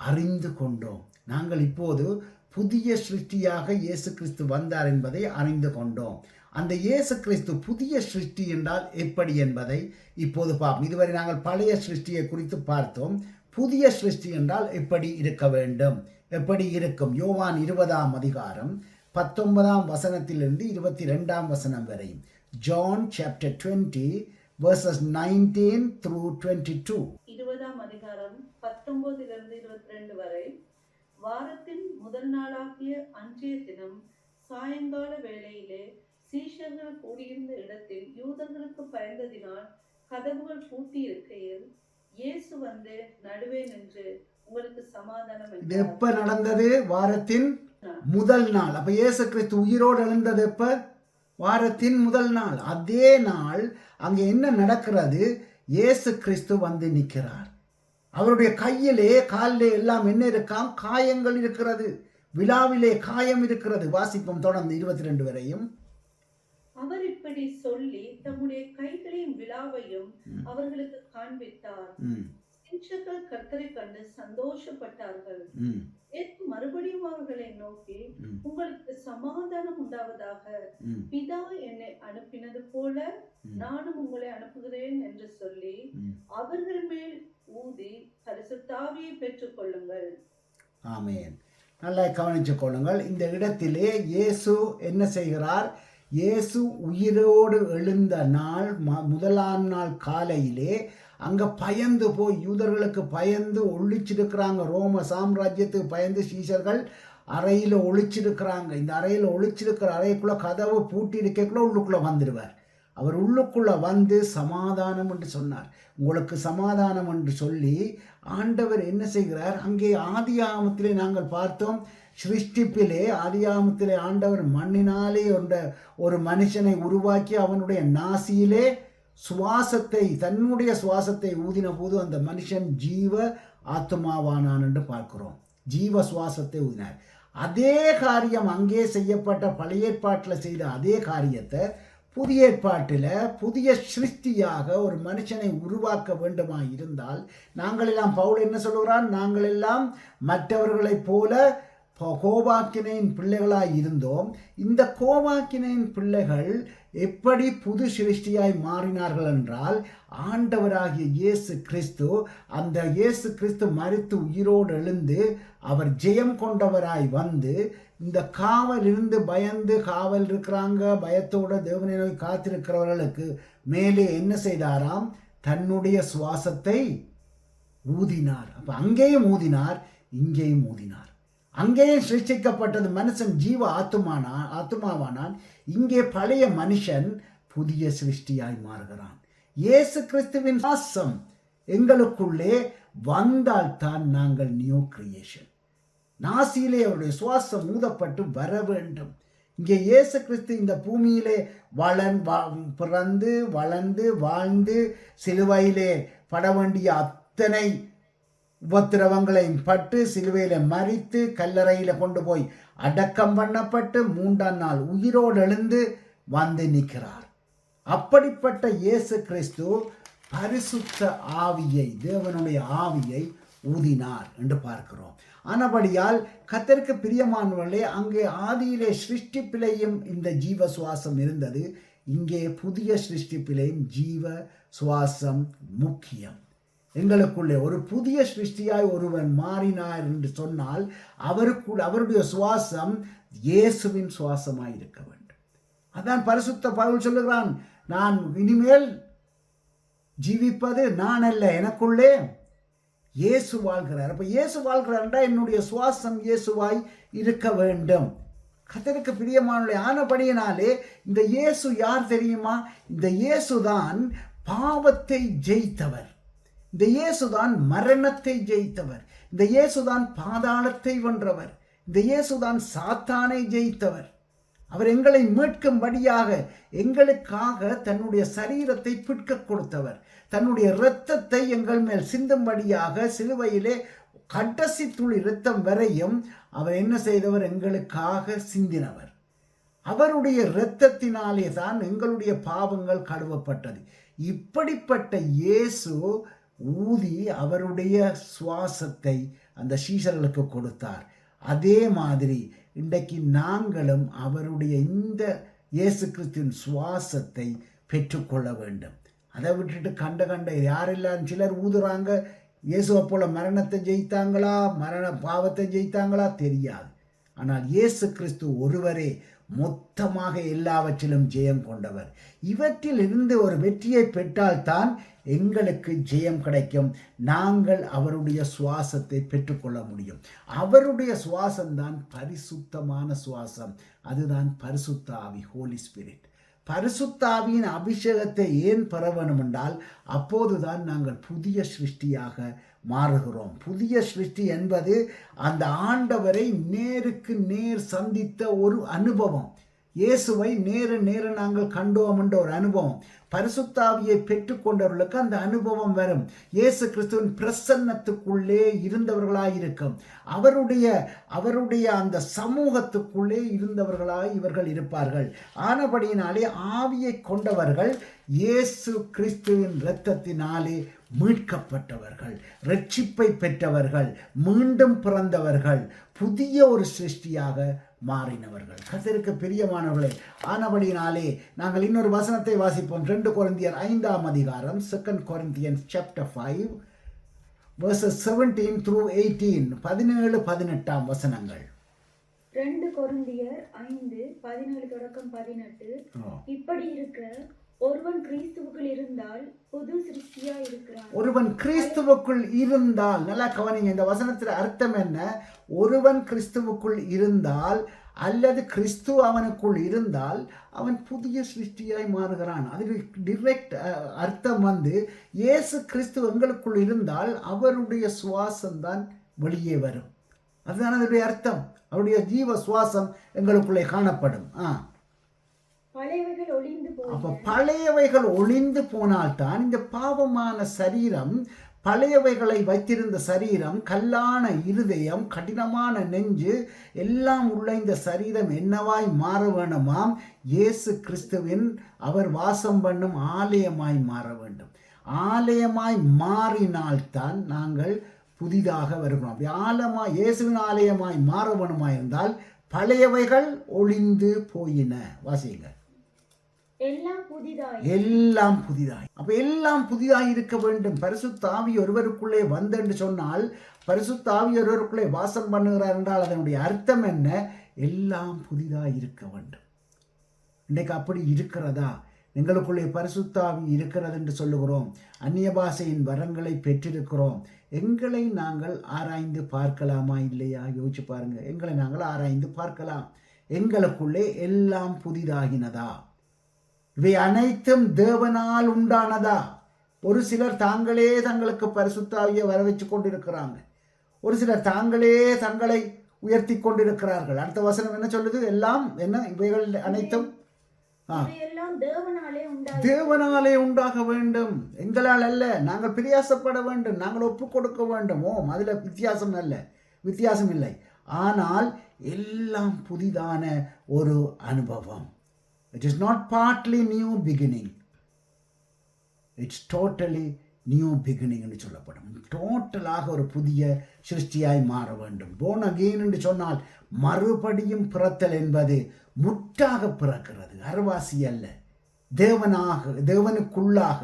அறிந்து கொண்டோம். நாங்கள் இப்போது புதிய சிருஷ்டியாக இயேசு கிறிஸ்து வந்தார் என்பதை அறிந்து கொண்டோம். அந்த இயேசு கிறிஸ்து புதிய சிருஷ்டி என்றால் எப்படி என்பதை இப்போது பார்ப்போம். இதுவரை நாங்கள் பழைய சிருஷ்டியை குறித்து பார்த்தோம். புதிய சிருஷ்டி என்றால் எப்படி இருக்க வேண்டும், எப்படி இருக்கும்? யோவான் 20:19 22 வரை. John chapter 20 verses 19 through 22. 20:19 வரை. வாரத்தின் முதல் நாளாகிய அன்றைய தினம் சாயங்கால வேளையிலே சீஷர்கள் கூடியிருந்த இடத்தில் யூதர்களுக்கு பயந்ததினால் கதவுகள் பூட்டி இருக்கையில் இயேசு வந்து நடுவே நின்று உங்களுக்கு சமாதானம் இது எப்ப நடந்தது? வாரத்தின் முதல் நாள். அப்ப இயேசு கிறிஸ்து உயிரோடு எழுந்தது எப்ப? வாரத்தின் முதல் நாள். அதே நாள் அங்கே என்ன நடக்கிறது? இயேசு கிறிஸ்து வந்து நிற்கிறார். அவருடைய கையிலே காலிலே எல்லாம் என்ன இருக்காம்? காயங்கள் இருக்கிறது. விழாவிலே காயம் இருக்கிறது. வாசிப்போம் தொடர்ந்து 22 வரையும். அவர் இப்படி சொல்லி தம்முடைய கைகளையும் விழாவையும் அவர்களுக்கு காண்பித்தார். சீஷர்கள் கர்த்தரை கண்டு சந்தோஷப்பட்டார்கள். மறுபடியும் அவர்களை நோக்கி, உங்களுக்கு சமாதானம் உண்டாவதாக. பிதா என்னை அனுப்பினது போல நானும் உங்களை அனுப்புகிறேன் என்று சொல்லி அவர்கள் மேல் ஊதி பரிசுத்த ஆவியை பெற்றுக் கொள்ளுங்கள். ஆமென். நல்லா கவனித்துக் கொள்ளுங்கள். இந்த இடத்திலே இயேசு என்ன செய்கிறார்? இயேசு உயிரோடு எழுந்த நாள், முதலாம் நாள் காலையிலே அங்கே பயந்து போய், யூதர்களுக்கு பயந்து ஒழிச்சிருக்கிறாங்க. ரோம சாம்ராஜ்யத்துக்கு பயந்து சீஷர்கள் அறையில் ஒழிச்சிருக்கிறாங்க. இந்த அறையில் ஒழிச்சிருக்கிற அறைக்குள்ளே கதவு பூட்டி இருக்கக்குள்ள உள்ளுக்குள்ளே வந்துடுவார். அவர் உள்ளுக்குள்ளே வந்து சமாதானம் என்று சொன்னார். உங்களுக்கு சமாதானம் என்று சொல்லி ஆண்டவர் என்ன செய்கிறார்? அங்கே ஆதியாகமத்திலே நாங்கள் பார்த்தோம். சிருஷ்டிப்பிலே ஆதியாகமத்திலே ஆண்டவர் மண்ணினாலே ஒரு மனுஷனை உருவாக்கி அவனுடைய நாசியிலே சுவாசத்தை, தன்னுடைய சுவாசத்தை ஊதின போது அந்த மனுஷன் ஜீவ ஆத்மாவானான் என்று பார்க்கிறோம். ஜீவ சுவாசத்தை ஊதினார். அதே காரியம் அங்கே செய்யப்பட்ட பழைய ஏற்பாட்டில் செய்த அதே காரியத்தை புதிய ஏற்பாட்டில் புதிய சிருஷ்டியாக ஒரு மனுஷனை உருவாக்க வேண்டுமா இருந்தால், நாங்கள் எல்லாம், பவுல் என்ன சொல்கிறான்? நாங்கள் எல்லாம் மற்றவர்களைப் போல கோபாக்கினையின் பிள்ளைகளாய் இருந்தோம். இந்த கோபாக்கினையின் பிள்ளைகள் எப்படி புது சிருஷ்டியாய் மாறினார்கள் என்றால், ஆண்டவராகிய இயேசு கிறிஸ்து, அந்த இயேசு கிறிஸ்து மரித்து உயிரோடு எழுந்து அவர் ஜெயம் கொண்டவராய் வந்து இந்த காவலிருந்து பயந்து காவல் இருக்கிறாங்க, பயத்தோட தேவனை நோய் காத்திருக்கிறவர்களுக்கு மேலே என்ன செய்தாராம்? தன்னுடைய சுவாசத்தை ஊதினார். அப்ப அங்கேயும் ஊதினார், இங்கேயும் ஊதினார். அங்கேயும் சிருஷ்டிக்கப்பட்டது மனுஷன் ஜீவ ஆத்துமாவானான். இங்கே பழைய மனுஷன் புதிய சிருஷ்டியாய் மாறுகிறான். இயேசு கிறிஸ்துவின் சுவாசம் எங்களுக்குள்ளே வந்தால்தான் நாங்கள் நியூ கிரியேஷன். நாசியிலே அவருடைய சுவாசம் ஊதப்பட்டு வர வேண்டும். இங்கே இயேசு கிறிஸ்து இந்த பூமியிலே பிறந்து வளர்ந்து வாழ்ந்து சிலுவையிலே பட வேண்டிய அத்தனை உபத்திரவங்களையும் பட்டு சிலுவையில மரித்து கல்லறையில கொண்டு போய் அடக்கம் பண்ணப்பட்டு 3ஆம் நாள் உயிரோடு எழுந்து வந்து நிற்கிறார். அப்படிப்பட்ட இயேசு கிறிஸ்து பரிசுத்த ஆவியை, தேவனுடைய ஆவியை ஊதினார் என்று பார்க்கிறோம். ஆனபடியால் கர்த்தருக்கு பிரியமானவர்களே, அங்கே ஆதியிலே சிருஷ்டிப்பிலேயும் இந்த ஜீவ சுவாசம் இருந்தது. இங்கே புதிய சிருஷ்டிப்பிலேயும் ஜீவ சுவாசம் முக்கியம். எங்களுக்குள்ளே ஒரு புதிய சிருஷ்டியாய் ஒருவன் மாறினார் என்று சொன்னால் அவருடைய சுவாசம் இயேசுவின் சுவாசமாய் இருக்க வேண்டும். அதான் பரிசுத்த பவுல் சொல்லுகிறான், நான் இனிமேல் ஜீவிப்பது நான் அல்ல, எனக்குள்ளே இயேசு வாழ்கிறார். அப்ப இயேசு வாழ்கிறார்ன்றா என்னுடைய சுவாசம் இயேசுவாய் இருக்க வேண்டும். கர்த்தருக்கு பிரியமானவர்களே, ஆனபடியினாலே இந்த இயேசு யார் தெரியுமா? இந்த இயேசுதான் பாவத்தை ஜெயித்தவர். இந்த இயேசுதான் மரணத்தை ஜெயித்தவர். இந்த இயேசுதான் பாதாளத்தை வென்றவர். இந்த இயேசுதான் சாத்தானை ஜெயித்தவர். அவர் எங்களை மீட்கும்படியாக எங்களுக்காக தன்னுடைய சரீரத்தை பிற்க கொடுத்தவர். தன்னுடைய இரத்தத்தை எங்கள் மேல் சிந்தும்படியாக சிலுவையிலே கடைசி துளி இரத்தம் வரையும் அவர் என்ன செய்தவர்? எங்களுக்காக சிந்தினவர். அவருடைய இரத்தத்தினாலே தான் எங்களுடைய பாவங்கள் கழுவப்பட்டது. இப்படிப்பட்ட இயேசு ஊதி அவருடைய சுவாசத்தை அந்த சீஷர்களுக்கு கொடுத்தார். அதே மாதிரி இன்றைக்கு நாங்களும் அவருடைய இந்த இயேசு கிறிஸ்துவின் சுவாசத்தை பெற்றுக்கொள்ள வேண்டும். அதை விட்டுட்டு கண்ட யாரெல்லாம் சிலர் ஊதுறாங்க, இயேசுவை போல மரணத்தை ஜெயித்தாங்களா, பாவத்தை ஜெயித்தாங்களா தெரியாது. ஆனால் இயேசு கிறிஸ்து ஒருவரே மொத்தமாக எல்லாவற்றிலும் ஜெயம் கொண்டவர். இவற்றில் இருந்து ஒரு வெற்றியை பெற்றால்தான் எங்களுக்கு ஜெயம் கிடைக்கும். நாங்கள் அவருடைய சுவாசத்தை பெற்றுக்கொள்ள முடியும். அவருடைய சுவாசம்தான் பரிசுத்தமான சுவாசம். அதுதான் பரிசுத்த ஆவி, ஹோலி ஸ்பிரிட். பரிசுத்த ஆவியின் அபிஷேகத்தை ஏன் பெற வேண்டும் என்றால் அப்போதுதான் நாங்கள் புதிய சிருஷ்டியாக மாறுகிறோம். புதிய சிருஷ்டி என்பது அந்த ஆண்டவரை நேருக்கு நேர் சந்தித்த ஒரு அனுபவம். இயேசுவை நேர நாங்கள் கண்டோம் என்ற ஒரு அனுபவம். பரிசுத்த ஆவியை பெற்றுக்கொண்டவர்களுக்கு அந்த அனுபவம் வரும். இயேசு கிறிஸ்துவின் பிரசன்னத்துக்குள்ளே இருந்தவர்களாயிருக்கும். அவருடைய அந்த சமூகத்துக்குள்ளே இருந்தவர்களாய் இவர்கள் இருப்பார்கள். ஆனபடியினாலே ஆவியை கொண்டவர்கள் இயேசு கிறிஸ்துவின் இரத்தத்தினாலே மீட்கப்பட்டவர்கள், இரட்சிப்பை பெற்றவர்கள், மீண்டும் பிறந்தவர்கள், புதிய ஒரு சிருஷ்டியாக மாறினவர்கள். கர்த்தருக்கு பிரியமானவர்களே, ஆனபடியினாலே நாங்கள் இன்னொரு வசனத்தை வாசிப்போம். 2 கொரிந்தியர் 5ஆம் அதிகாரம், 2 Corinthians chapter 5 verses 17 through 18, 17-18 வசனங்கள். 2 கொரிந்தியர் 5:17 தொடக்கம் 18. இப்படி இருக்க ஒருவன் கிறிஸ்துவுக்குள் இருந்தால் புது சிருஷ்டியா இருக்கிறான். ஒருவன் கிறிஸ்துவுக்குள் இருந்தால், நல்லா கவனிங்க, இந்த வசனத்துல அர்த்தம் என்ன? ஒருவன் கிறிஸ்துவுக்குள் இருந்தால் அல்லது கிறிஸ்து அவனுக்குள் இருந்தால் அவன் புதிய சிருஷ்டியாய் மாறுகிறான். அதுக்கு டிரெக்ட் அர்த்தம் இயேசு கிறிஸ்து எங்களுக்குள் இருந்தால் அவருடைய சுவாசம்தான் வெளியே வரும். அதுதான் அதனுடைய அர்த்தம். அவருடைய ஜீவ சுவாசம் எங்களுக்குள்ளே காணப்படும். அப்ப பழையவைகள் ஒளிந்து போனால்தான் இந்த பாவமான சரீரம், பழையவைகளை வைத்திருந்த சரீரம், கல்லான இருதயம், கடினமான நெஞ்சு எல்லாம் உள்ள இந்த சரீரம் என்னவாய் மாற வேண்டுமாம்? இயேசு கிறிஸ்துவின் அவர் வாசம் பண்ணும் ஆலயமாய் மாற வேண்டும். ஆலயமாய் மாறினால்தான் நாங்கள் புதிதாக வருகிறோம். அப்படி இயேசுவின் ஆலயமாய் மாற வேண்டுமாய் இருந்தால் பழையவைகள் ஒளிந்து போயின. வாசிங்க. எல்லாம் புதிதாய். அப்ப எல்லாம் புதிதாய் இருக்க வேண்டும். பரிசுத்த ஆவி ஒருவருக்குள்ளே வந்தென்று சொன்னால், பரிசுத்த ஆவி ஒருவருக்குள்ளே வாசம் பண்ணுகிறார் என்றால் அதனுடைய அர்த்தம் என்ன? எல்லாம் புதிதாய் இருக்க வேண்டும். இன்றைக்கு அப்படி இருக்கிறதா? எங்களுக்குள்ளே பரிசுத்த ஆவி இருக்கிறது என்று சொல்லுகிறோம். அந்நிய பாஷையின் வரங்களை பெற்றிருக்கிறோம். எங்களை நாங்கள் ஆராய்ந்து பார்க்கலாமா இல்லையா? யோசிச்சு பாருங்க. எங்களை நாங்கள் ஆராய்ந்து பார்க்கலாம். எங்களுக்குள்ளே எல்லாம் புதிதாகினதா? இவை அனைத்தும் தேவனால் உண்டானதா? ஒரு சிலர் தாங்களே தங்களுக்கு பரிசுத்த ஆவியை வர வச்சு கொண்டிருக்கிறாங்க. ஒரு சிலர் தாங்களே தங்களை உயர்த்தி கொண்டிருக்கிறார்கள். அடுத்த வசனம் என்ன சொல்லுது? எல்லாம் என்ன? இவைகள் அனைத்தும் தேவனாலே உண்டாக வேண்டும், எங்களால் அல்ல. நாங்கள் பிரயாசப்பட வேண்டும், நாங்கள் ஒப்பு கொடுக்க வேண்டும். அதுல வித்தியாசம் இல்லை. ஆனால் எல்லாம் புதிதான ஒரு அனுபவம். It is not partly new beginning. It's totally new beginning என்று சொல்லப்படும். டோட்டலாக ஒரு புதிய சிருஷ்டியாய் மாற வேண்டும். போர்ன் அகெயின் என்று சொன்னால் மறுபடியும் பிறத்தல் என்பது முற்றாக பிறக்கிறது, அறவாசி அல்ல. தேவனுக்குள்ளாக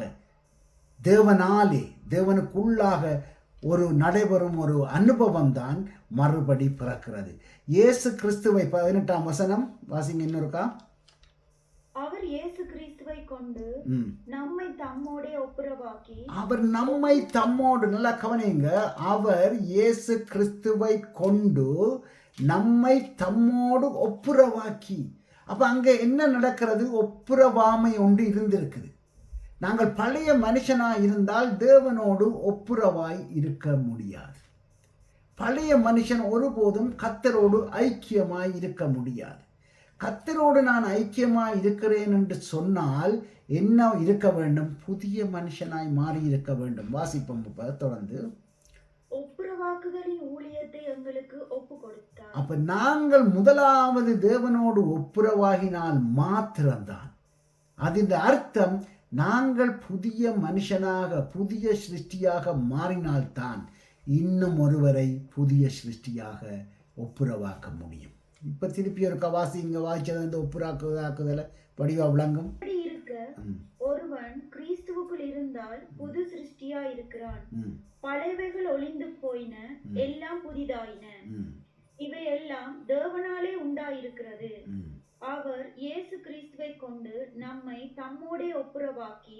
ஒரு நடைபெறும் ஒரு அனுபவம் தான் மறுபடி பிறக்கிறது. இயேசு கிறிஸ்துவை 18ஆம் வசனம் வாசிங்க இன்னொருக்கா. அவர் இயேசு கிறிஸ்துவை கொண்டு நம்மை தம்மோடே ஒப்புரவாக்கி. அவர் நம்மை தம்மோடு, நல்லா கவனிங்க, அவர் இயேசு கிறிஸ்துவை கொண்டு நம்மை தம்மோடு ஒப்புரவாக்கி. அப்ப அங்க என்ன நடக்கிறது? ஒப்புரவாமை ஒன்று இருந்திருக்குது. நாங்கள் பழைய மனுஷனாய் இருந்தால் தேவனோடு ஒப்புரவாய் இருக்க முடியாது. பழைய மனுஷன் ஒருபோதும் கர்த்தரோடு ஐக்கியமாய் இருக்க முடியாது. கர்த்தரோடு நான் ஐக்கியமாய் இருக்கிறேன் என்று சொன்னால் என்ன இருக்க வேண்டும்? புதிய மனுஷனாய் மாறி இருக்க வேண்டும். வாசிப்போம் தொடர்ந்து. ஒப்புரவாக்குதலின் ஊழியத்தை எங்களுக்கு ஒப்பு கொடுத்தார். அப்ப நாங்கள் முதலாவது தேவனோடு ஒப்புரவாகினால் மாத்திரம்தான், அதன் அர்த்தம் நாங்கள் புதிய மனுஷனாக புதிய சிருஷ்டியாக மாறினால்தான் இன்னும் ஒருவரை புதிய சிருஷ்டியாக ஒப்புரவாக்க முடியும். இப்ப திருப்பி ஒரு கவாசி இங்க வாய்ச்சது இந்த ஒப்புராக்குதலை வடிவா விளங்கும். இருக்க ஒருவன் கிறிஸ்துவுக்குள் இருந்தால் புது சிருஷ்டியா இருக்கிறான். பழையவைகள் ஒளிந்து போயின, எல்லாம் புதிதாயின. இவையெல்லாம் தேவனாலே உண்டாயிருக்கிறது. அவர் இயேசு கிறிஸ்துவை கொண்டு நம்மை தம்மோடே ஒப்புரவாக்கி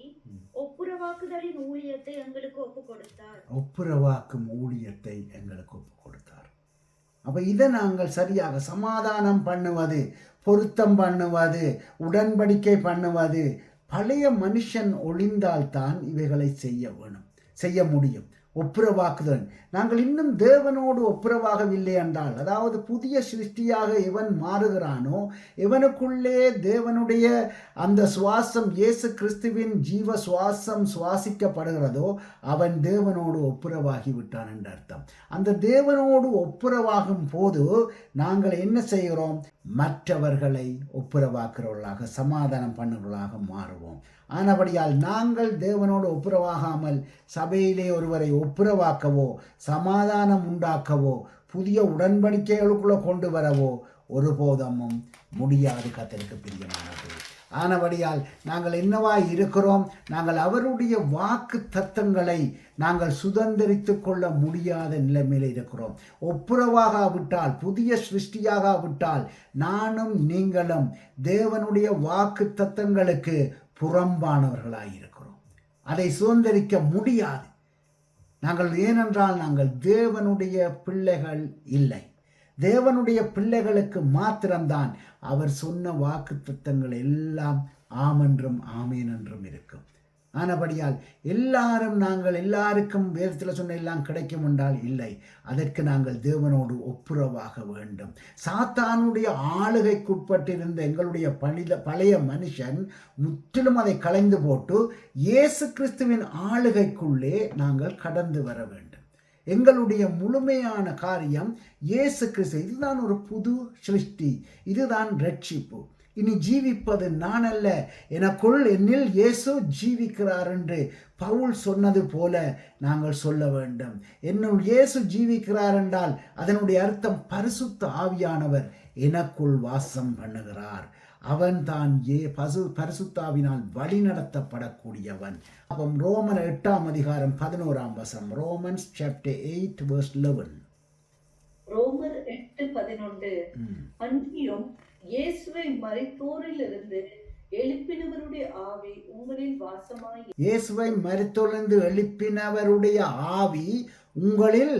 ஒப்புரவாக்குதலின் ஊழியத்தை எங்களுக்கு ஒப்பு கொடுத்தார். ஒப்புரவாக்கும் ஊழியத்தை எங்களுக்கு ஒப்பு கொடுத்தார். அப்ப இதை நாங்கள் சரியாக சமாதானம் பண்ணுவது, பொருத்தம் பண்ணுவது, உடன்படிக்கை பண்ணுவது, பழைய மனுஷன் ஒளிந்தால்தான் இவைகளை செய்ய முடியும். ஒப்புரவாக்குதல், நாங்கள் இன்னும் தேவனோடு ஒப்புரவாகவில்லை என்றால், அதாவது புதிய சிருஷ்டியாக எவன் மாறுகிறானோ, எவனுக்குள்ளே தேவனுடைய அந்த சுவாசம் இயேசு கிறிஸ்துவின் ஜீவ சுவாசம் சுவாசிக்கப்படுகிறதோ அவன் தேவனோடு ஒப்புரவாகி விட்டான் என்ற அர்த்தம். அந்த தேவனோடு ஒப்புரவாகும் போது நாங்கள் என்ன செய்கிறோம்? மற்றவர்களை ஒப்புரவாக்குறவர்களாக, சமாதானம் பண்ணுறவர்களாக மாறுவோம். ஆனபடியால் நாங்கள் தேவனோடு ஒப்புரவாகாமல் சபையிலே ஒருவரை ஒப்புரவாக்கவோ, சமாதானம் உண்டாக்கவோ, புதிய உடன்படிக்கைகளுக்குள்ள கொண்டு வரவோ ஒருபோதமும் முடியாது. கர்த்தருக்கு பிரியமானது. ஆனபடியால் நாங்கள் என்னவாய் இருக்கிறோம்? நாங்கள் அவருடைய வாக்கு தத்தங்களை நாங்கள் சுதந்திரித்து கொள்ள முடியாத நிலைமையில் இருக்கிறோம். ஒப்புரவாகாவிட்டால், புதிய சிருஷ்டியாகாவிட்டால் நானும் நீங்களும் தேவனுடைய வாக்கு தத்தங்களுக்கு புறம்பானவர்களாயிருக்கிறோம். அதை சுதந்திரிக்க முடியாது. ஏனென்றால் நாங்கள் தேவனுடைய பிள்ளைகள் இல்லை. தேவனுடைய பிள்ளைகளுக்கு மாத்திரம்தான் அவர் சொன்ன வாக்கு தத்தங்கள் எல்லாம் ஆமென்றும் ஆமேன் என்றும் இருக்கும். ஆனபடியால் நாங்கள் எல்லாருக்கும் வேதத்தில் சொன்ன எல்லாம் கிடைக்கும் என்றால் இல்லை. அதற்கு நாங்கள் தேவனோடு ஒப்புரவாக வேண்டும். சாத்தானுடைய ஆளுகைக்குட்பட்டிருந்த எங்களுடைய பழைய மனுஷன் முற்றிலும் அதை களைந்து போட்டு இயேசு கிறிஸ்துவின் ஆளுகைக்குள்ளே நாங்கள் கடந்து வர வேண்டும். எங்களுடைய முழுமையான காரியம் இயேசு கிறிஸ்து. இதுதான் ஒரு புது சிருஷ்டி, இதுதான் ரட்சிப்பு. இனி ஜீவிப்பது நான் அல்ல, என்னில் இயேசு ஜீவிக்கிறார் என்று பவுல் சொன்னது போல நாங்கள் சொல்ல வேண்டும். என்னுள் இயேசு ஜீவிக்கிறார் என்றால் அதனுடைய அர்த்தம் பரிசுத்த ஆவியானவர் எனக்குள் வாசம் பண்ணுகிறார். அவன் தான் பரிசுத்தாவினால் வழி நடத்தப்படக்கூடியவன். அப்போ ரோமன் 8ஆம் அதிகாரம் 11ஆம் வசனம். Romans chapter 8 verse 11. ரோமர் 8:11. அன்றியும் இயேசுவை மரித்தோரிலிருந்து எழுப்பினவருடைய ஆவி உங்களில் வாசமாய். இயேசுவை மரித்தோரிலிருந்து எழுப்பினவருடைய ஆவி உங்களில்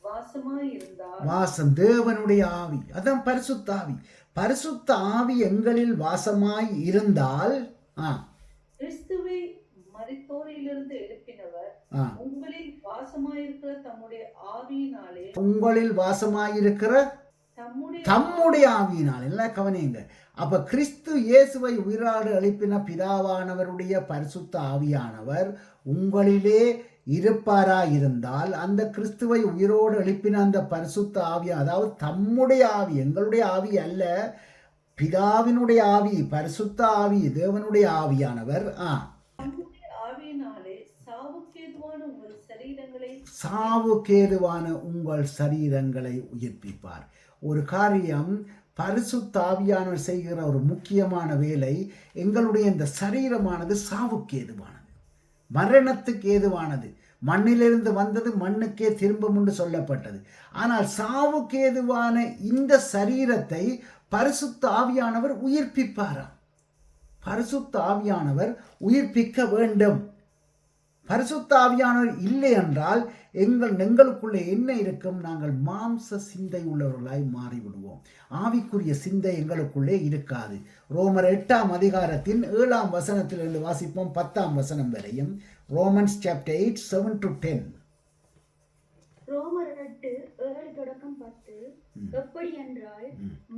வாசமாய் இருந்தார். வாசம், தேவனுடைய ஆவி, அதான் பரிசுத்த ஆவி. பரிசுத்த ஆவி எங்களில் வாசமாய் இருந்தால் கிறிஸ்துவை மரித்தோரிலிருந்து எழுப்பினவர் உங்களில் வாசமாயிருக்கிற தம்முடைய ஆவியினாலே, உங்களில் வாசமாயிருக்கிற தம்முடைய ஆவியினால். எல்லாம் கவனிங்க. அப்ப கிறிஸ்து இயேசுவை உயிரோடு எழுப்பின பிதாவானவருடைய பரிசுத்த ஆவியானவர் உங்களிலே இருப்பாராயிருந்தால், அந்த கிறிஸ்துவை உயிரோடு எழுப்பின அந்த பரிசுத்த ஆவி, அதாவது தம்முடைய ஆவி, எங்களுடைய ஆவி அல்ல, பிதாவினுடைய ஆவி, பரிசுத்த ஆவி, தேவனுடைய ஆவியானவர் ஆவியினாலே சாவுக்கு சாவுக்கேதுவான உங்கள் சரீரங்களை உயிர்ப்பிப்பார். ஒரு காரியம் பரிசுத்த ஆவியானவர் செய்கிற ஒரு முக்கியமான வேலை, எங்களுடைய இந்த சரீரமானது சாவுக்கேதுவானது, மரணத்துக்கு ஏதுவானது. மண்ணிலிருந்து வந்தது மண்ணுக்கே திரும்பும் என்று சொல்லப்பட்டது. ஆனால் சாவுக்கேதுவான இந்த சரீரத்தை பரிசுத்த ஆவியானவர் உயிர்ப்பிப்பாராம். பரிசுத்த ஆவியானவர் உயிர்ப்பிக்க வேண்டும். பரிசுத்த ஆவியானவர் இல்லை என்றால் எங்களுக்குள்ளே என்ன இருக்கும்? நாங்கள் மாம்ச சிந்தை உள்ளவர்களாய் மாறிவிடுவோம். ஆவிக்குரிய சிந்தை எங்களுக்குள்ளே இருக்காது. ரோமர் 8ஆம் அதிகாரத்தின் 7ஆம் வசனத்திலிருந்து வாசிப்போம் 10ஆம் வசனம் வரையும். Romans chapter 8 7-10. ரோமர் 8:7-10. எப்படி என்றால்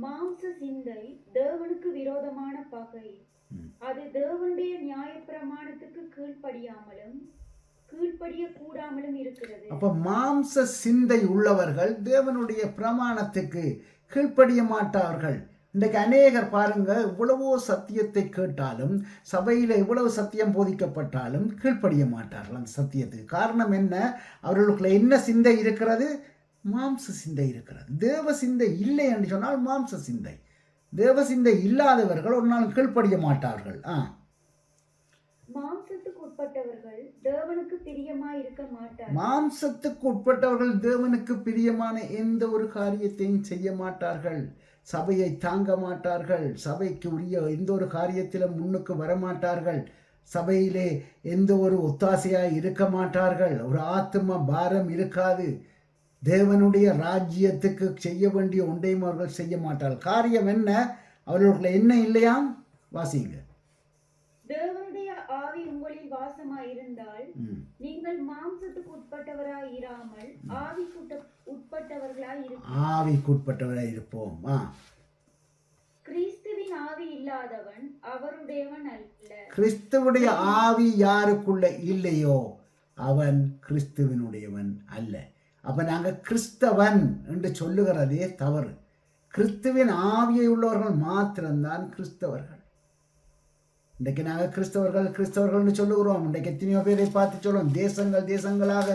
மாம்ச சிந்தை தேவனுக்கு விரோதமான பகை. அது தேவனுடைய நியாயப்பிரமாணத்துக்கு கீழ்ப்படிய கூடாமலும் இருக்கிறது. அப்ப மாம்ச சிந்தை உள்ளவர்கள் தேவனுடைய பிரமாணத்துக்கு கீழ்ப்படிய மாட்டார்கள். இன்றைக்கு அநேகர் பாருங்க, இவ்வளவோ சத்தியத்தை கேட்டாலும், சபையில் இவ்வளவு சத்தியம் போதிக்கப்பட்டாலும் கீழ்ப்படிய மாட்டார்கள் அந்த சத்தியத்துக்கு. காரணம் என்ன? அவர்களுக்குள்ள என்ன சிந்தை இருக்கிறது? மாம்ச சிந்தை இருக்கிறது. தேவ சிந்தை இல்லை என்று சொன்னால் மாம்ச சிந்தை. தேவ சிந்தை இல்லாதவர்கள் ஒரு நாள் கீழ்ப்படிய மாட்டார்கள். மாம்சத்துக்கு உட்பட்டவர்கள் தேவனுக்கு பிரியமாய் இருக்க மாட்டார்கள். மாம்சத்துக்கு உட்பட்டவர்கள் தேவனுக்கு பிரியமான எந்த ஒரு காரியத்தையும் செய்ய மாட்டார்கள். சபையை தாங்க மாட்டார்கள். சபைக்கு உரிய எந்த ஒரு காரியத்திலும் முன்னுக்கு வரமாட்டார்கள். சபையிலே எந்த ஒரு ஒத்தாசையாய் இருக்க மாட்டார்கள். ஒரு ஆத்ம பாரம் இருக்காது. தேவனுடைய ராஜ்யத்துக்கு செய்ய வேண்டிய ஒன்றையும் அவர்கள் செய்ய மாட்டார்கள். காரியம் என்ன? அவர்களுக்குள்ள என்ன இல்லையாம்? வாசிங்க. தேவனுடைய ஆவி உங்களில் வாசமாய் இருந்தால் நீங்கள் மாம்சத்துக்கு உட்பட்டவராய் இராமல் ஆவிக்குட்பட்டவராய் இருப்போம். கிறிஸ்துவின் ஆவி இல்லாதவன் அவருடையவன் அல்ல. கிறிஸ்துவுடைய ஆவி யாருக்குள்ள இல்லையோ அவன் கிறிஸ்துவினுடையவன் அல்ல. அப்ப நாங்க கிறிஸ்தவன் என்று சொல்லுகிறதே தவறு. கிறிஸ்துவின் ஆவியை உள்ளவர்கள் மாத்திரம்தான் கிறிஸ்தவர்கள். இன்றைக்கு நாங்கள் கிறிஸ்தவர்கள்னு சொல்லுகிறோம். இன்றைக்கு எத்தனையோ பேரை பார்த்து சொல்லுவோம், தேசங்களாக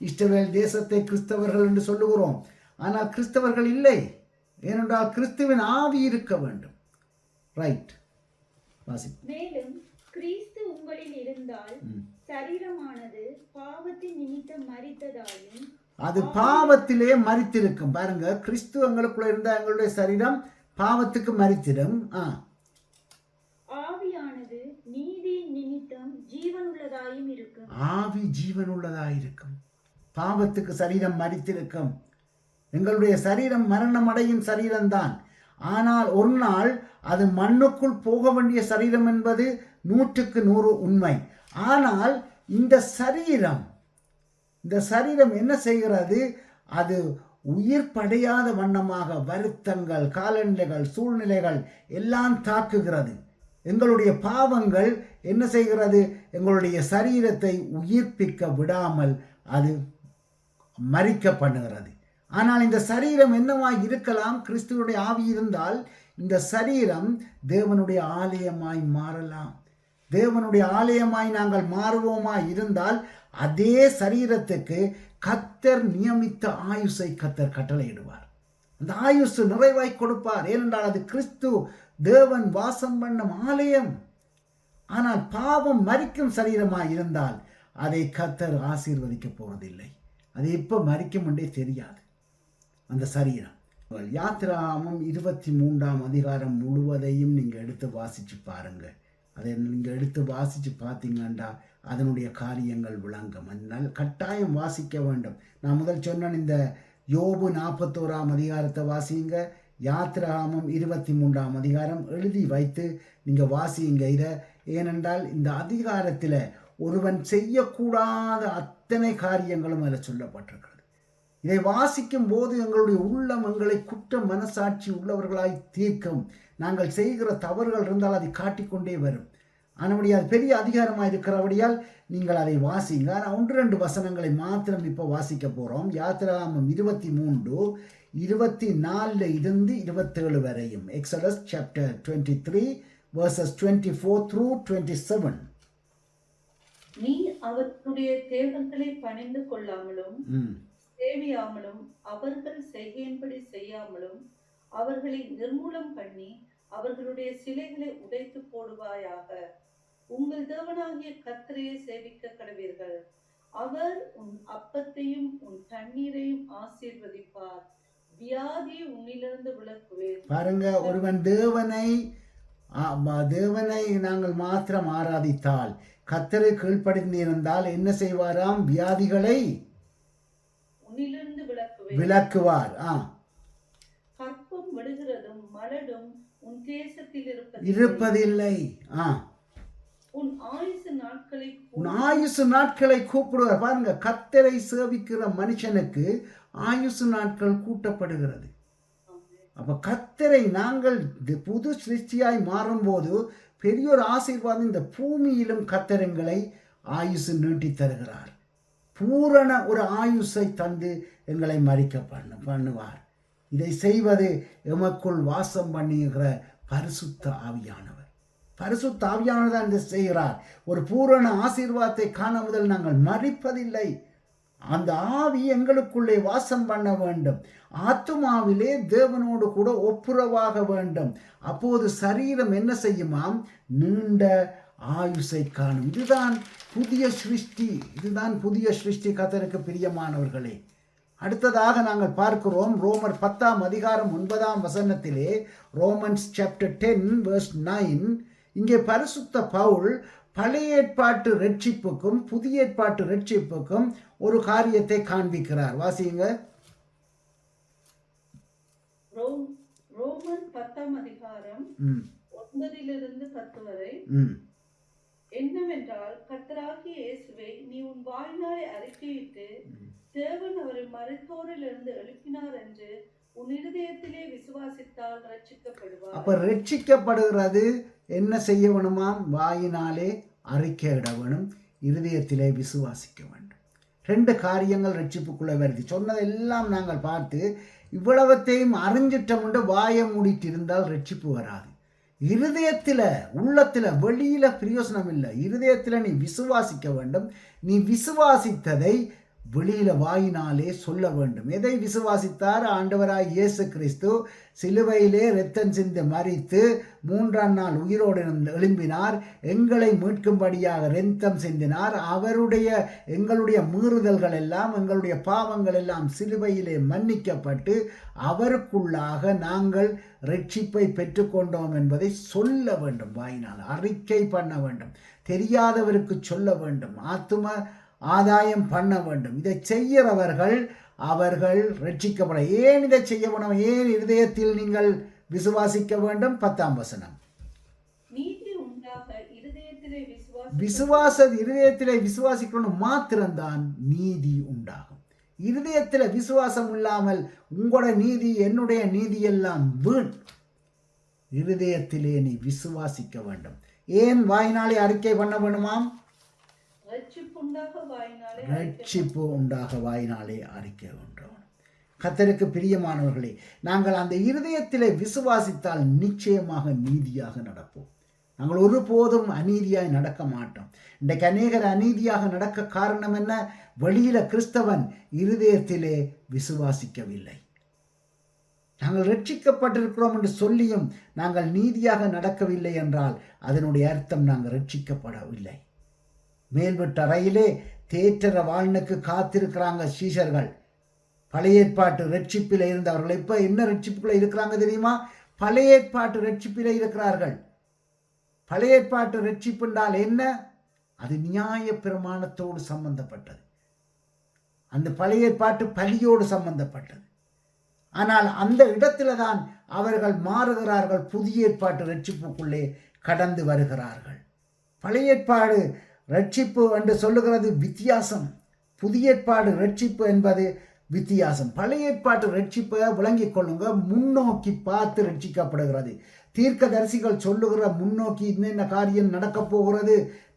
இஸ்ரவேல் தேசத்தை கிறிஸ்தவர்கள் என்று சொல்லுகிறோம். ஆனால் கிறிஸ்தவர்கள் இல்லை. ஏனென்றால் கிறிஸ்துவின் ஆவி இருக்க வேண்டும். ரைட். மேலும் கிறிஸ்து உங்களில் இருந்தால் சரீரமானது பாவத்தின் நிமித்தம் மரித்ததாயும், அது பாவத்திலே மரித்திருக்கும். பாருங்க, கிறிஸ்து எங்களுக்குள்ள இருந்தா எங்களுடைய சரீரம் பாவத்துக்கு மரித்திடும். ஆவியானது நீதியின் நிமித்தம் ஜீவனுள்ளதாயும் இருக்கும். ஆவி ஜீவனுள்ளதாயிருக்கும். பாவத்துக்கு சரீரம் மரித்திருக்கும். எங்களுடைய சரீரம் மரணம் அடையும் சரீரம்தான். ஆனால் ஒரு நாள் அது மண்ணுக்குள் போக வேண்டிய சரீரம் என்பது 100% உண்மை. ஆனால் இந்த சரீரம் என்ன செய்கிறது? அது உயிர் படையாத வண்ணமாக வருத்தங்கள், காலநிலைகள், சூழ்நிலைகள் எல்லாம் தாக்குகிறது. எங்களுடைய பாவங்கள் என்ன செய்கிறது? எங்களுடைய சரீரத்தை உயிர்ப்பிக்க விடாமல் அது மரிக்க பண்ணுகிறது. ஆனால் இந்த சரீரம் என்னவாய் இருக்கலாம்? கிறிஸ்துவுடைய ஆவி இருந்தால் இந்த சரீரம் தேவனுடைய ஆலயமாய் மாறலாம். தேவனுடைய ஆலயமாய் நாங்கள் மாறுவோமாய் இருந்தால் அதே சரீரத்துக்கு கர்த்தர் நியமித்த ஆயுசை கர்த்தர் கட்டளையிடுவார். அந்த ஆயுசு நிறைவாய் கொடுப்பார். ஏனென்றால் அது கிறிஸ்து தேவன் வாசம் பண்ணும் ஆலயம். ஆனால் பாவம் மரிக்கும் சரீரமாய் இருந்தால் அதை கர்த்தர் ஆசீர்வதிக்க போவதில்லை. அது எப்போ மரிக்கும் என்றே தெரியாது அந்த சரீரம். யாத்திராகமம் 23ஆம் அதிகாரம் முழுவதையும் நீங்கள் எடுத்து வாசித்து பாருங்க. அதை நீங்கள் எடுத்து வாசித்து பார்த்தீங்கன்னா அதனுடைய காரியங்கள் விளங்கும். அதனால் கட்டாயம் வாசிக்க வேண்டும். நான் முதல் சொன்ன இந்த யோபு 41ஆம் அதிகாரத்தை வாசிங்க. யாத்திராகமம் 23ஆம் அதிகாரம் எழுதி வைத்து நீங்கள் வாசியுங்க இதை. ஏனென்றால் இந்த அதிகாரத்தில் ஒருவன் செய்யக்கூடாத அத்தனை காரியங்களும் அதில் சொல்லப்பட்டிருக்கிறது. இதை வாசிக்கும் போது எங்களுடைய உள்ளம் எங்களை குற்ற மனசாட்சி உள்ளவர்களாய் தீர்க்கும். நாங்கள் செய்கிற தவறுகள் இருந்தால் அதை காட்டிக்கொண்டே வரும். ஆனால் அது பெரிய அதிகாரமாக இருக்கிறபடியால் நீங்கள் அதை வாசிங்க. ஆனால் 1-2 வசனங்களை மாத்திரம் இப்போ வாசிக்க போகிறோம். யாத்திராகமம் 23:24 இருந்து 27 வரையும். Exodus chapter 23 verses 24 through 27. நீ அவர்களுடைய தேவர்களை பணிந்து கொள்ளாமலும் ம். சேவியாமலும் அவர்கள் செய்கையின்படி செய்யாமலும் அவர்களை நிர்மூலம் பண்ணி அவர்களுடைய சிலைகளை உடைத்து போடுவாயாக. உங்கள் தேவனாகிய கர்த்தரையே சேவிக்க கடவீர்கள். அவர் உன் அப்பத்தையும் உன் தண்ணீரையும் ஆசீர்வதிப்பார். வியாதியை உன்னிலிருந்து விலக்குவேன். பாருங்க, ஒருவன் தேவனை நாங்கள் மாத்திரம் ஆராதித்தால், கர்த்தரை கீழ்ப்படிந்திருந்தால் என்ன செய்வாராம்? வியாதிகளை உன்னிலிருந்து விலக்குவேன். விலக்குவார். கற்பம் விடுகிறதும் மலடும் உன் தேசத்தில் இருப்பதில்லை. உன் ஆயுசு நாட்களை உன் ஆயுசு நாட்களை கூப்பிடுவார். பாருங்க, கர்த்தரை சேவிக்கிற மனுஷனுக்கு ஆயுசு நாட்கள் கூட்டப்படுகிறது. அப்ப கர்த்தரை நாங்கள் புது சிருஷ்டியாய் மாறும்போது பெரிய ஒரு ஆசீர்வாதம். இந்த பூமியிலும் கர்த்தரங்களை ஆயுசு நீட்டி தருகிறார். பூரண ஒரு ஆயுசை தந்து எங்களை மறிக்க பண்ணுவார். இதை செய்வது எமக்குள் வாசம் பண்ணுகிற பரிசுத்த ஆவியானவர். பரிசுத்த ஆவியானவர் தான் இதை செய்கிறார். ஒரு பூரண ஆசீர்வாதத்தை காண முதல் நாங்கள் மறிப்பதில்லை. அந்த ஆவி எங்களுக்குள்ளே வாசம் பண்ண வேண்டும். ஆத்துமாவிலே தேவனோடு கூட ஒப்புரவாக வேண்டும். அப்போது சரீரம் என்ன செய்யுமாம்? நீண்ட ஆயுசை காணும். இதுதான் புதிய சிருஷ்டி. கர்த்தருக்கு பிரியமானவர்களே. அடுத்ததாக நாங்கள் பார்க்கிறோம் ரோமர் 10:9 ரோமன்ஸ் சாப்டர் 10:9. இங்கே பரிசுத்த பவுல் பழைய ஏற்பாட்டு ரட்சிப்புக்கும் புதிய ஏற்பாட்டு ரட்சிப்புக்கும் ஒரு காரியத்தை காண்பிக்கிறார். வாசியுங்க. ரோமன் 10:9 என்னவென்றால், கர்த்தராகிய இயேசுவை நீ உன் வாயினாலே அறிக்கையிட்டு தேவன் அவரை மரித்தோரிலிருந்து எழுப்பினார் என்று உன் இருதயத்திலே விசுவாசித்தால் ரட்சிக்கப்படுவார். அப்ப ரட்சிக்கப்படுகிறது என்ன செய்ய வேணுமாம்? வாயினாலே அறிக்கையிட வேணும், இருதயத்திலே விசுவாசிக்க வேண்டும். 2 காரியங்கள் ரட்சிப்புக்குள்ளே வருது. சொன்னதெல்லாம் நாங்கள் பார்த்து இவ்வளவத்தையும் அறிஞ்சிட்டோம்னு வாயை மூடிட்டு இருந்தால் ரட்சிப்பு வராது. இருதயத்தில், உள்ளத்தில், வெளியில பிரயோசனம் இல்லை. இருதயத்தில் நீ விசுவாசிக்க வேண்டும். நீ விசுவாசித்ததை வெளியில வாயினாலே சொல்ல வேண்டும். எதை விசுவாசித்தார்? ஆண்டவராய் இயேசு கிறிஸ்து சிலுவையிலே இரத்தம் சிந்தி மரித்து 3ஆம் நாள் உயிரோடு எழும்பினார். எங்களை மீட்கும்படியாக இரத்தம் சிந்தினார். எங்களுடைய மீறுதல்கள் எல்லாம், எங்களுடைய பாவங்கள் எல்லாம் சிலுவையிலே மன்னிக்கப்பட்டு அவருக்குள்ளாக நாங்கள் ரட்சிப்பை பெற்றுக்கொண்டோம் என்பதை சொல்ல வேண்டும். வாயினால் அறிக்கை பண்ண வேண்டும். தெரியாதவருக்கு சொல்ல வேண்டும். ஆத்தும ஆதாயம் பண்ண வேண்டும். இதை செய்கிறவர்கள் அவர்கள் ரட்சிக்கப்பட. ஏன் இதை செய்ய வேண்டும்? ஏன் இருதயத்தில் நீங்கள் விசுவாசிக்க வேண்டும்? 10ஆம் வசனம். இருதயத்திலே விசுவாசிக்கணும் மாத்திரம்தான் நீதி உண்டாகும். இருதயத்தில் விசுவாசம் இல்லாமல் உங்களோட நீதி, என்னுடைய நீதி எல்லாம் வீண். இருதயத்திலே நீ விசுவாசிக்க வேண்டும். ஏன் வாயினாலே அறிக்கை பண்ண வேண்டுமாம்? ரட்சிப்பு உண்டாக வாயினாலே அறிக்கை ஒன்றோம். கர்த்தருக்கு பிரியமானவர்களே, நாங்கள் அந்த இருதயத்திலே விசுவாசித்தால் நிச்சயமாக நீதியாக நடப்போம். நாங்கள் ஒருபோதும் அநீதியாய் நடக்க மாட்டோம். இன்றைக்கு அநேகர் அநீதியாக நடக்க காரணம் என்ன? வெளியில கிறிஸ்தவன், இருதயத்திலே விசுவாசிக்கவில்லை. நாங்கள் ரட்சிக்கப்பட்டிருக்கிறோம் என்று சொல்லியும் நாங்கள் நீதியாக நடக்கவில்லை என்றால் அதனுடைய அர்த்தம் நாங்கள் ரட்சிக்கப்படவில்லை. மேல்வீட்டு அறையிலே தேற்றற வாழ்னுக்கு காத்திருக்கிறாங்க சீஷர்கள். பழைய ஏற்பாட்டு ரட்சிப்பில் இருந்தவர்கள் இப்ப என்ன ரட்சிப்புக்குள்ள இருக்கிறாங்க தெரியுமா? பழைய ஏற்பாட்டு ரட்சிப்பிலே இருக்கிறார்கள். பழைய ஏற்பாட்டு ரட்சிப்பு என்றால் என்ன? அது நியாய பிரமாணத்தோடு சம்பந்தப்பட்டது. அந்த பழைய ஏற்பாட்டு பலியோடு சம்பந்தப்பட்டது. ஆனால் அந்த இடத்துல தான் அவர்கள் மாறுகிறார்கள். புதிய ஏற்பாட்டு ரட்சிப்புக்குள்ளே கடந்து வருகிறார்கள். பழைய ஏற்பாடு ரட்சிப்பு என்று சொல்லுகிறது வித்தியாசம். புதிய ஏற்பாடு ரட்சிப்பு என்பது வித்தியாசம். பழைய ஏற்பாட்டு ரட்சிப்பை விளங்கிக் கொள்ளுங்க. முன்னோக்கி பார்த்து ரட்சிக்கப்படுகிறது. தீர்க்கதரிசிகள் சொல்லுகிற முன்னோக்கி என்னென்ன காரியம் நடக்கப் போகிறது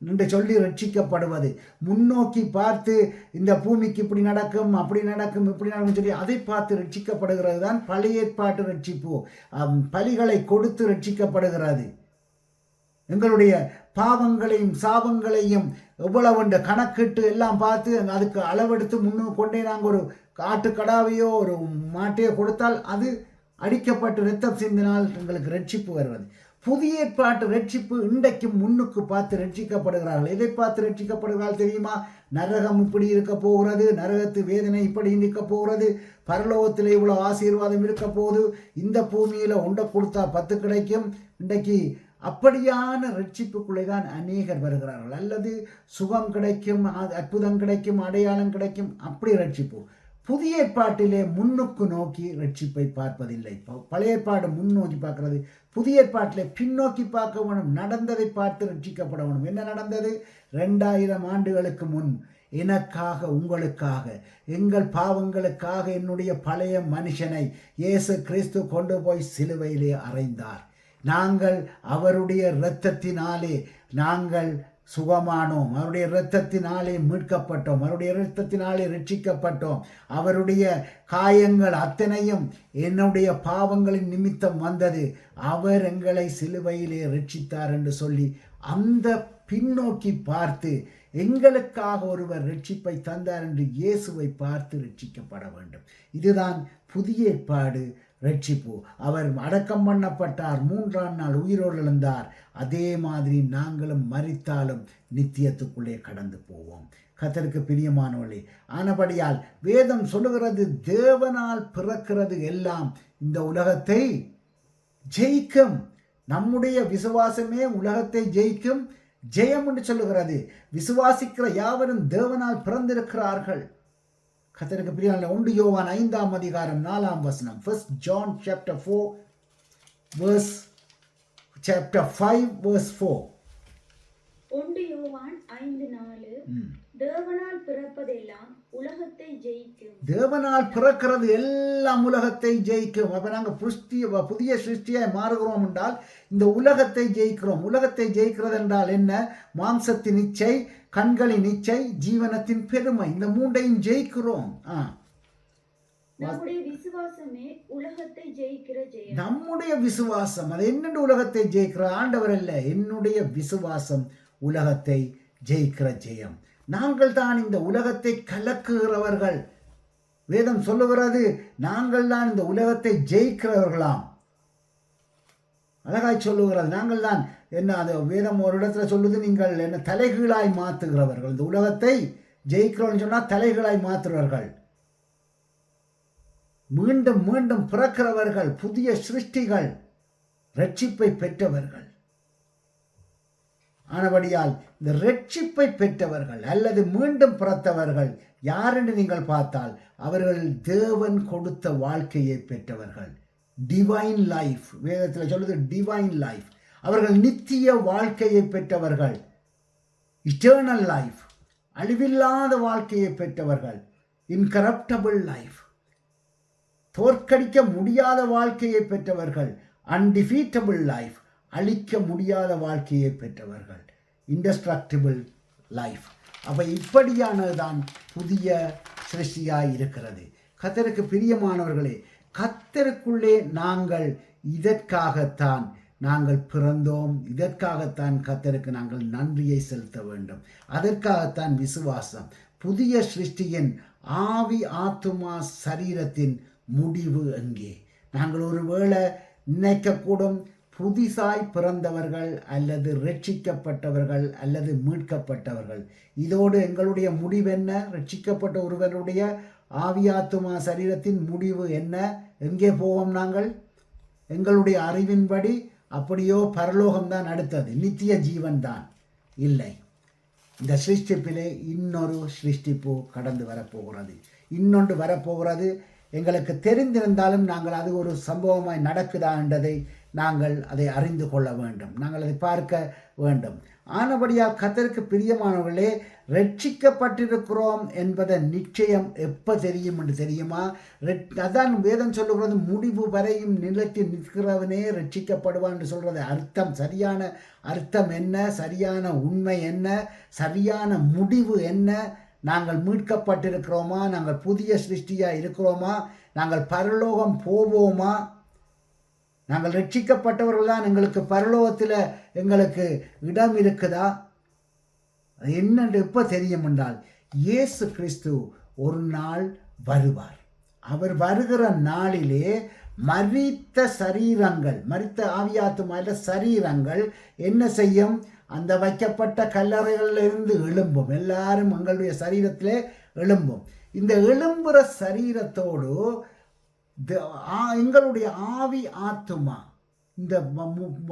என்று சொல்லி ரட்சிக்கப்படுவது. முன்னோக்கி பார்த்து இந்த பூமிக்கு இப்படி நடக்கும், அப்படி நடக்கும், இப்படி நடக்கும் சொல்லி அதை பார்த்து ரட்சிக்கப்படுகிறது தான் பழைய ஏற்பாட்டு ரட்சிப்பு. பலிகளை கொடுத்து ரட்சிக்கப்படுகிறது. எங்களுடைய பாவங்களையும் சாபங்களையும் எவ்வளவுண்டு கணக்கிட்டு எல்லாம் பார்த்து அதுக்கு அளவெடுத்து முன்னு கொண்டே நாங்கள் ஒரு ஆட்டுக்கடாவையோ ஒரு மாட்டையோ கொடுத்தால் அது அடிக்கப்பட்டு இரத்தம் சிந்தினால் எங்களுக்கு ரட்சிப்பு வருவது. புதிய ஏற்பாட்டு ரட்சிப்பு இன்றைக்கும் முன்னுக்கு பார்த்து ரட்சிக்கப்படுகிறார்கள். எதை பார்த்து ரட்சிக்கப்படுகிறார்கள் தெரியுமா? நரகம் இப்படி இருக்க போகிறது, நரகத்து வேதனை இப்படி இருக்க போகிறது, பரலோகத்தில் இவ்வளோ ஆசீர்வாதம் இருக்க போகுது, இந்த பூமியில் உண்டை கொடுத்தா 10 கிடைக்கும். இன்றைக்கு அப்படியான ரட்சிப்புக்குள்ளே தான் அநேகர் வருகிறார்கள். அல்லது சுகம் கிடைக்கும், அற்புதம் கிடைக்கும், அடையாளம் கிடைக்கும், அப்படி ரட்சிப்பு. புதிய ஏற்பாட்டிலே முன்னுக்கு நோக்கி ரட்சிப்பை பார்ப்பதில்லை. பழைய ஏற்பாடு முன்னோக்கி பார்க்கிறது, புதிய ஏற்பாட்டிலே பின்னோக்கி பார்க்க வேணும். நடந்ததை பார்த்து ரட்சிக்கப்பட வேணும். என்ன நடந்தது? 2000 ஆண்டுகளுக்கு முன் எனக்காக, உங்களுக்காக, எங்கள் பாவங்களுக்காக என்னுடைய பழைய மனுஷனை இயேசு கிறிஸ்து கொண்டு போய் சிலுவையிலே அறைந்தார். நாங்கள் அவருடைய இரத்தத்தினாலே நாங்கள் சுகமானோம், அவருடைய இரத்தத்தினாலே மீட்கப்பட்டோம், அவருடைய இரத்தத்தினாலே ரட்சிக்கப்பட்டோம். அவருடைய காயங்கள் அத்தனையும் என்னுடைய பாவங்களின் நிமித்தம் வந்தது. அவர் எங்களை சிலுவையிலே ரட்சித்தார் என்று சொல்லி அந்த பின்னோக்கி பார்த்து எங்களுக்காக ஒருவர் ரட்சிப்பை தந்தார் என்று இயேசுவை பார்த்து ரட்சிக்கப்பட வேண்டும். இதுதான் புதிய ஏற்பாடு ரட்சிப்பு. அவர் அடக்கம் பண்ணப்பட்டார், 3ஆம் நாள் உயிரோடு எழுந்தார். அதே மாதிரி நாங்களும் மரித்தாலும் நித்தியத்துக்குள்ளே கடந்து போவோம். கர்த்தருக்கு பிரியமானவர்களே, ஆனபடியால் வேதம் சொல்லுகிறது, தேவனால் பிறக்கிறது எல்லாம் இந்த உலகத்தை ஜெயிக்கும். நம்முடைய விசுவாசமே உலகத்தை ஜெயிக்கும், ஜெயம் என்று சொல்லுகிறது. விசுவாசிக்கிற யாவரும் தேவனால் பிறந்திருக்கிறார்கள். கர்த்தருக்கு பிரியமான 1 யோவான் 5ஆம் அதிகாரம் 4ஆம் வசனம். 1 John chapter 5 verse 4. 1 யோவான் 5:4 தேவனால் பிறப்பதெல்லாம் உலகத்தை ஜெயிக்கும். தேவனால் பிறக்கிறது எல்லாம் உலகத்தை ஜெயிக்கும். அப்ப நாங்கள் புதிய சிருஷ்டியாய் மாறுகிறோம் என்றால் இந்த உலகத்தை ஜெயிக்கிறோம். உலகத்தை ஜெயிக்கிறது என்றால் என்ன? மாம்சத்தின் இச்சை, கண்களின் இச்சை, ஜீவனத்தின் பெருமை, இந்த 3ஐயும் ஜெயிக்கிறோம். நம்முடைய விசுவாசமே உலகத்தை ஜெயிக்கிற ஜெயம். நம்முடைய விசுவாசம் அது என்னென்று உலகத்தை ஜெயிக்கிற ஆண்டவர் அல்ல, என்னுடைய விசுவாசம் உலகத்தை ஜெயிக்கிற ஜெயம். நாங்கள் தான் இந்த உலகத்தை கலக்குகிறவர்கள். வேதம் சொல்லுகிறது, நாங்கள் தான் இந்த உலகத்தை ஜெயிக்கிறவர்களாம். அழகாய் சொல்லுகிறது, நாங்கள் தான் என்ன, அது வேதம் ஒரு இடத்துல சொல்லுது, நீங்கள் என்ன தலைகீழாய் மாற்றுகிறவர்கள். இந்த உலகத்தை ஜெயிக்கிறோம்னு சொன்னால் தலைகீழாய் மாற்றுறவர்கள், மீண்டும் மீண்டும் பிறக்கிறவர்கள், புதிய சிருஷ்டிகள், ரட்சிப்பை பெற்றவர்கள். ஆனபடியால் இந்த ரட்சிப்பை பெற்றவர்கள் அல்லது மீண்டும் பிறந்தவர்கள் யார் என்று நீங்கள் பார்த்தால் அவர்கள் தேவன் கொடுத்த வாழ்க்கையை பெற்றவர்கள். டிவைன் லைஃப், வேதத்தில் சொல்லுது டிவைன் லைஃப். அவர்கள் நித்திய வாழ்க்கையை பெற்றவர்கள். இட்டர்னல் லைஃப், அழிவில்லாத வாழ்க்கையை பெற்றவர்கள். இன்கரப்டபிள் லைஃப், தோற்கடிக்க முடியாத வாழ்க்கையை பெற்றவர்கள். அன்டிஃபீட்டபிள் லைஃப், அழிக்க முடியாத வாழ்க்கையை பெற்றவர்கள். இன்டஸ்ட்ரக்டிபிள் லைஃப். அப்போ இப்படியானதுதான் புதிய சிருஷ்டியாய் இருக்கிறது. கர்த்தருக்கு பிரியமானவர்களே, கர்த்தருக்குள்ளே நாங்கள் இதற்காகத்தான் நாங்கள் பிறந்தோம். இதற்காகத்தான் கர்த்தருக்கு நாங்கள் நன்றியை செலுத்த வேண்டும். அதற்காகத்தான் விசுவாசம். புதிய சிருஷ்டியின் ஆவி, ஆத்துமா, சரீரத்தின் முடிவு எங்கே? நாங்கள் ஒருவேளை நினைக்கக்கூடும், புதிசாய் பிறந்தவர்கள் அல்லது ரட்சிக்கப்பட்டவர்கள் அல்லது மீட்கப்பட்டவர்கள், இதோடு எங்களுடைய முடிவு என்ன? ரட்சிக்கப்பட்ட ஒருவருடைய ஆவியாத்துமா சரீரத்தின் முடிவு என்ன? எங்கே போவோம் நாங்கள்? எங்களுடைய அறிவின்படி அப்படியோ பரலோகம்தான் அடுத்தது, நித்திய ஜீவன் தான். இல்லை, இந்த சிருஷ்டிப்பிலே இன்னொரு சிருஷ்டிப்பு கடந்து வரப்போகிறது, இன்னொன்று வரப்போகிறது. எங்களுக்கு தெரிந்திருந்தாலும் நாங்கள் அது ஒரு சம்பவமாய் நடக்குதா என்றதை நாங்கள் அதை அறிந்து கொள்ள வேண்டும், நாங்கள் அதை பார்க்க வேண்டும். ஆனபடியால் கர்த்தருக்கு பிரியமானவர்களே, ரட்சிக்கப்பட்டிருக்கிறோம் என்பதை நிச்சயம் எப்போ தெரியும் என்று தெரியுமா? அதான் வேதம் சொல்லுகிறது, முடிவு வரையும் நிலைத்து நிற்கிறவனே ரட்சிக்கப்படுவான் என்று சொல்கிறது. அர்த்தம், சரியான அர்த்தம் என்ன? சரியான உண்மை என்ன? சரியான முடிவு என்ன? நாங்கள் மீட்கப்பட்டிருக்கிறோமா? நாங்கள் புதிய சிருஷ்டியாக இருக்கிறோமா? நாங்கள் பரலோகம் போவோமா? நாங்கள் ரட்சிக்கப்பட்டவர்கள் தான் எங்களுக்கு பரலோகத்தில் எங்களுக்கு இடம் இருக்குதா? அது என்னென்று எப்போ தெரியும் என்றால், இயேசு கிறிஸ்து ஒரு நாள் வருவார். அவர் வருகிற நாளிலே மரித்த சரீரங்கள், மரித்த ஆவியாத்துமால சரீரங்கள் என்ன செய்யும்? அந்த வைக்கப்பட்ட கல்லறைகளில் இருந்து எழும்பும். எல்லாரும் எங்களுடைய சரீரத்திலே எழும்பும். இந்த எழும்புற சரீரத்தோடு எங்களுடைய ஆவி ஆத்துமா இந்த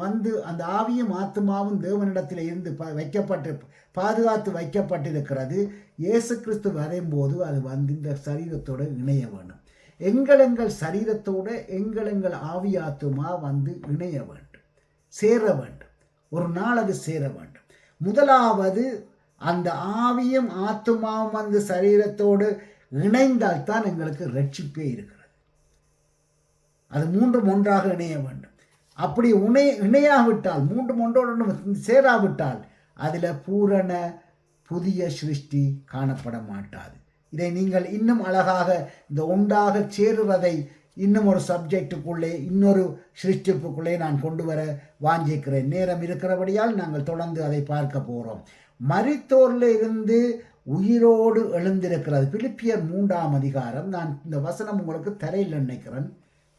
வந்து அந்த ஆவியும் ஆத்துமாவும் தேவனிடத்தில் இருந்து வைக்கப்பட்டு பாதுகாத்து வைக்கப்பட்டிருக்கிறது. இயேசு கிறிஸ்து வரும்போது அது வந்து இந்த சரீரத்தோடு இணைய வேண்டும். எங்கள் சரீரத்தோடு எங்கள் ஆவி ஆத்துமா வந்து இணைய வேண்டும், சேர வேண்டும். ஒரு நாள் அது சேர வேண்டும். முதலாவது அந்த ஆவியும் ஆத்துமாவும் வந்து சரீரத்தோடு இணைந்தால்தான் எங்களுக்கு ரட்சிப்பே இருக்கிறது. அது மூன்றும் ஒன்றாக இணைய வேண்டும். அப்படி இணையாவிட்டால், மூன்றும் ஒன்றோடு சேராவிட்டால் அதில் பூரண புதிய சிருஷ்டி காணப்பட மாட்டாது. இதை நீங்கள் இன்னும் அழகாக இந்த ஒன்றாக சேருவதை இன்னும் ஒரு சப்ஜெக்டுக்குள்ளே, இன்னொரு சிருஷ்டிப்புக்குள்ளே நான் கொண்டு வர வாஞ்சிக்கிறேன். நேரம் இருக்கிறபடியால் நாங்கள் தொடர்ந்து அதை பார்க்க போகிறோம். மரித்தோரில் இருந்து உயிரோடு எழுந்திருக்கிறது. பிலிப்பியர் 3ஆம் அதிகாரம். நான் இந்த வசனம் உங்களுக்கு தரையில் நினைக்கிறேன்.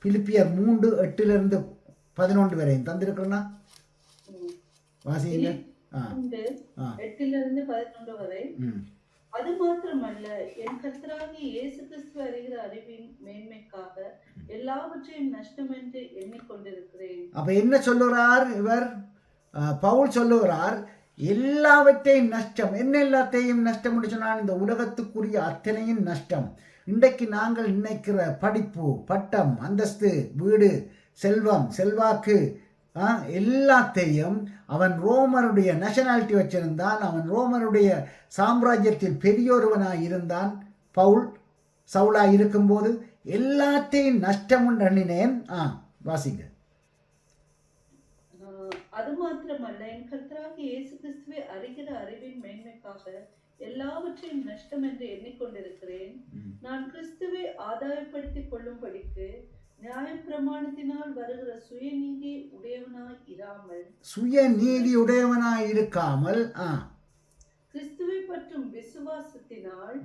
பிலிப்பியர் 3:8-11 வரையும் தந்திருக்கிறேன்னா வாசிங்க. 8-11 வரை. அது மாத்திரமல்ல, என் கர்த்தராகிய இயேசு கிறிஸ்து அறிகிற அறிவின் மேன்மைக்காக எல்லாவற்றையும் நஷ்டம் என்று எண்ணிக்கொண்டிருக்கிறேன். அப்ப என்ன சொல்லுகிறார் இவர்? பவுல் சொல்லுகிறார், எல்லாவற்றையும் நஷ்டம். என்ன எல்லாத்தையும் நஷ்டம் என்று சொன்னால், இந்த உலகத்துக்குரிய அத்தனையும் நஷ்டம். இன்றைக்கு நாங்கள் நினைக்கிற படிப்பு, பட்டம், அந்தஸ்து, வீடு, செல்வம், செல்வாக்கு எல்லாத்தையும் அவன் ரோமருடைய நேஷனாலிட்டி வச்சிருந்தான். அவன் ரோமருடைய சாம்ராஜ்யத்தில் பெரியோருவனாய் இருந்தான். பவுல் சவுலாய் இருக்கும்போது எல்லாத்தையும் நஷ்டம் எண்ணினேன். வாசிங்க. அது மாத்திரமல்ல, என் கர்த்தராகிய இயேசு கிறிஸ்துவை அறிகிற அறிவின் மேன்மைக்காக எல்லாவற்றையும் நஷ்டம் என்று எண்ணிக்கொண்டிருக்கிறேன். நான் கிறிஸ்துவை ஆதாயப்படுத்திக் கொள்ளும்படிக்கு நியாயப்பிரமாணத்தினால் வருகிற சுயநீதி உடையவனாய் இருக்காமல் கிறிஸ்துவை பற்றும் விசுவாசத்தினால்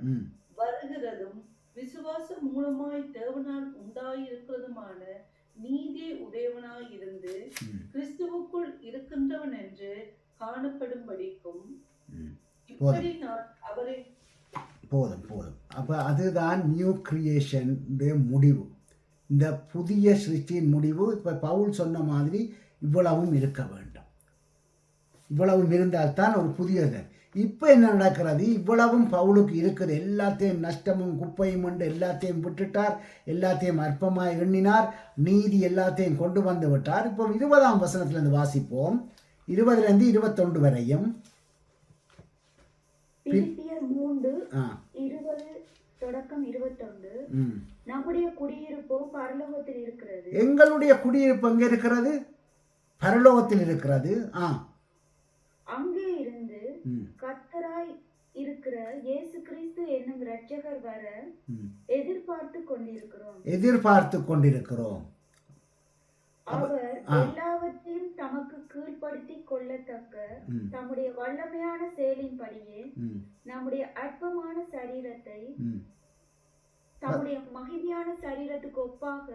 வருகிறதும் விசுவாசம் மூலமாய் தேவனால் உண்டாயிருக்கிறதுமான நீதி உடையவனாய் இருந்து கிறிஸ்துவுக்குள் இருக்கின்றவன் என்று காணப்படும்படிக்கும் இப்படி நான் அவரை போதும். அப்ப அதுதான் நியூ கிரியேஷன் முடிவு. இந்த புதிய சிருஷ்டியின் முடிவு. இப்போ பவுல் சொன்ன மாதிரி இவ்வளவும் இருக்க வேண்டும். இவ்வளவும் இருந்தால்தான் ஒரு புதியது. இப்போ என்ன நடக்கிறது? இவ்வளவும் பவுலுக்கு இருக்குது. எல்லாத்தையும் நஷ்டமும் குப்பையும் என்று எல்லாத்தையும் விட்டுட்டார். எல்லாத்தையும் அற்பமாய் எண்ணினார். நீதி எல்லாத்தையும் கொண்டு வந்து விட்டார். இப்போ 20ஆம் வசனத்திலிருந்து வாசிப்போம். 20-21 வரையும். பிலிப்பியர் 3:20-21. நம்முடைய குடியிருப்பு பரலோகத்தில் இருக்கிறது. எங்களுடைய குடியிருப்பு எங்க இருக்கிறது? பரலோகத்தில் இருக்கிறது. அங்கே இருந்து கர்த்தராய் இருக்கிற இயேசு கிறிஸ்து என்னும் இரட்சகர் வர எதிர்பார்த்து கொண்டிருக்கிறோம். அவர் எல்லாவற்றையும் தமக்கு கீழ்ப்படுத்தி கொள்ளத்தக்க தம்முடைய வல்லமையான செயலின்படியே நம்முடைய அற்பமான சரீரத்தை தம்முடைய மகிமையான சரீரத்துக்கு ஒப்பாக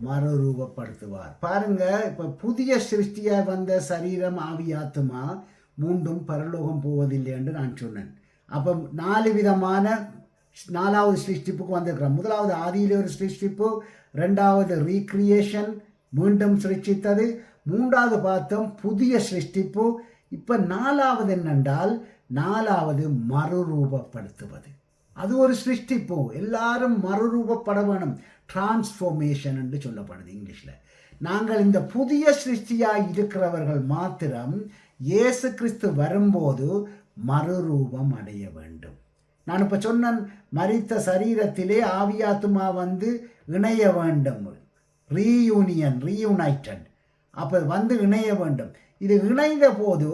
மறுரூபப்படுத்துவார். பாருங்க, இப்ப புதிய சிருஷ்டியா வந்த சரீரம், ஆவி, ஆத்துமா மூன்றும் பரலோகம் போவதில்லை என்று நான் சொன்னேன். அப்போ 4 விதமான 4வது சிருஷ்டிப்புக்கு வந்திருக்கிறோம். முதலாவது ஆதியிலே ஒரு சிருஷ்டிப்பு, 2வது ரீக்ரியேஷன், மீண்டும் சிருஷ்டித்தது, 3வது பார்த்தோம் புதிய சிருஷ்டிப்பு. இப்போ 4வது என்னென்றால் 4வது மறுரூபப்படுத்துவது. அது ஒரு சிருஷ்டிப்பு. எல்லாரும் மறுரூபப்பட வேணும். டிரான்ஸ்ஃபர்மேஷன் என்று சொல்லப்படுது இங்கிலீஷில். நாங்கள் இந்த புதிய சிருஷ்டியாய் இருக்கிறவர்கள் மாத்திரம் இயேசு கிறிஸ்து வரும்போது மறுரூபம் அடைய வேண்டும். நான் இப்போ சொன்னேன், மரித்த சரீரத்திலே ஆவியாத்துமா வந்து இணைய வேண்டும். ரீயுனைட்டட். அப்போ வந்து இணைய வேண்டும். இது இணைந்த போது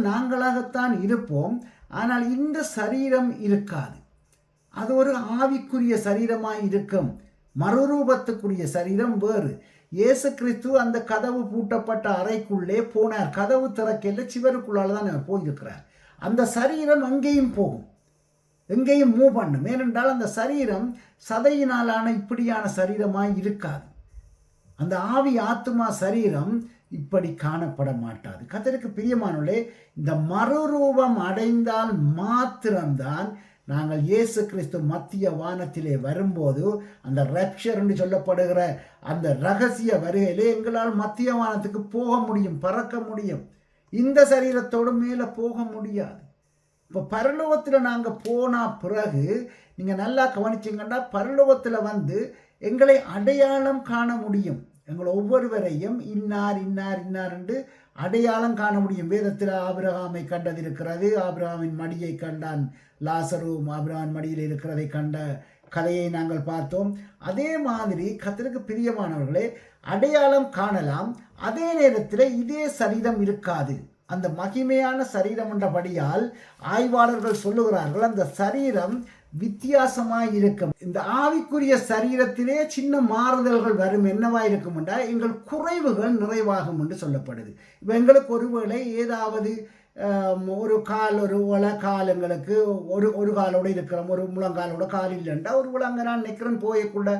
நாங்களாகத்தான் இருப்போம். ஆனால் இந்த சரீரம் இருக்காது. அது ஒரு ஆவிக்குரிய சரீரமாய் இருக்கும். மறுரூபத்துக்குரிய சரீரம் வேறு. இயேசு கிறிஸ்து அந்த கதவு பூட்டப்பட்ட அறைக்குள்ளே போனார். கதவு திறக்கையில் சிவருக்குள்ளால தான் அவர் போயிருக்கிறார். அந்த சரீரம் எங்கேயும் போகும், எங்கேயும் மூவ் பண்ணும். ஏனென்றால் அந்த சரீரம் சதையினாலான இப்படியான சரீரமாய் இருக்காது. அந்த ஆவி ஆத்மா சரீரம் இப்படி காணப்பட மாட்டாது. கர்த்தருக்கு பிரியமானவர்களே, இந்த மறுரூபம் அடைந்தால் மாத்திரம்தான் நாங்கள் இயேசு கிறிஸ்து மத்திய வானத்திலே வரும்போது அந்த ரப்சர் என்று சொல்லப்படுகிற அந்த ரகசிய வருகையிலே எங்களால் மத்திய வானத்துக்கு போக முடியும், பறக்க முடியும். இந்த சரீரத்தோடு மேலே போக முடியாது. இப்போ பரலோகத்தில் நாங்கள் போனால் பிறகு நீங்கள் நல்லா கவனிச்சிங்கன்னா பரலோகத்தில் வந்து எங்களை அடையாளம் காண முடியும். எங்களை ஒவ்வொருவரையும் இன்னார் இன்னார் இன்னார் என்று அடையாளம் காண முடியும். வேதத்தில் ஆபிரகாமை கண்டது இருக்கிறது. ஆபிரகாமின் மடியை கண்டான் லாசரு, ஆபிரகாமின் மடியில் இருக்கிறதை கண்ட கதையை நாங்கள் பார்த்தோம். அதே மாதிரி கர்த்தருக்கு பிரியமானவர்களே, அடையாளம் காணலாம். அதே நேரத்தில் இதே சரீரம் இருக்காது. அந்த மகிமையான சரீரம் என்றபடியால் ஆய்வாளர்கள் சொல்லுகிறார்கள் அந்த சரீரம் வித்தியாசமாய் இருக்கும். இந்த ஆவிக்குரிய சரீரத்திலே சின்ன மாறுதல்கள் வரும். என்னவாய் இருக்கும் என்றால் எங்கள் குறைவுகள் நிறைவாகும் என்று சொல்லப்படுது. இப்போ எங்களுக்கு ஒருவேளை ஏதாவது ஒரு கால், ஒரு கால் எங்களுக்கு ஒரு காலோடு இருக்கிறோம், ஒரு முழங்காலோட கால் இல்லைண்டா ஒரு அங்கே நான் நிற்கிறேன் போயக்குள்ள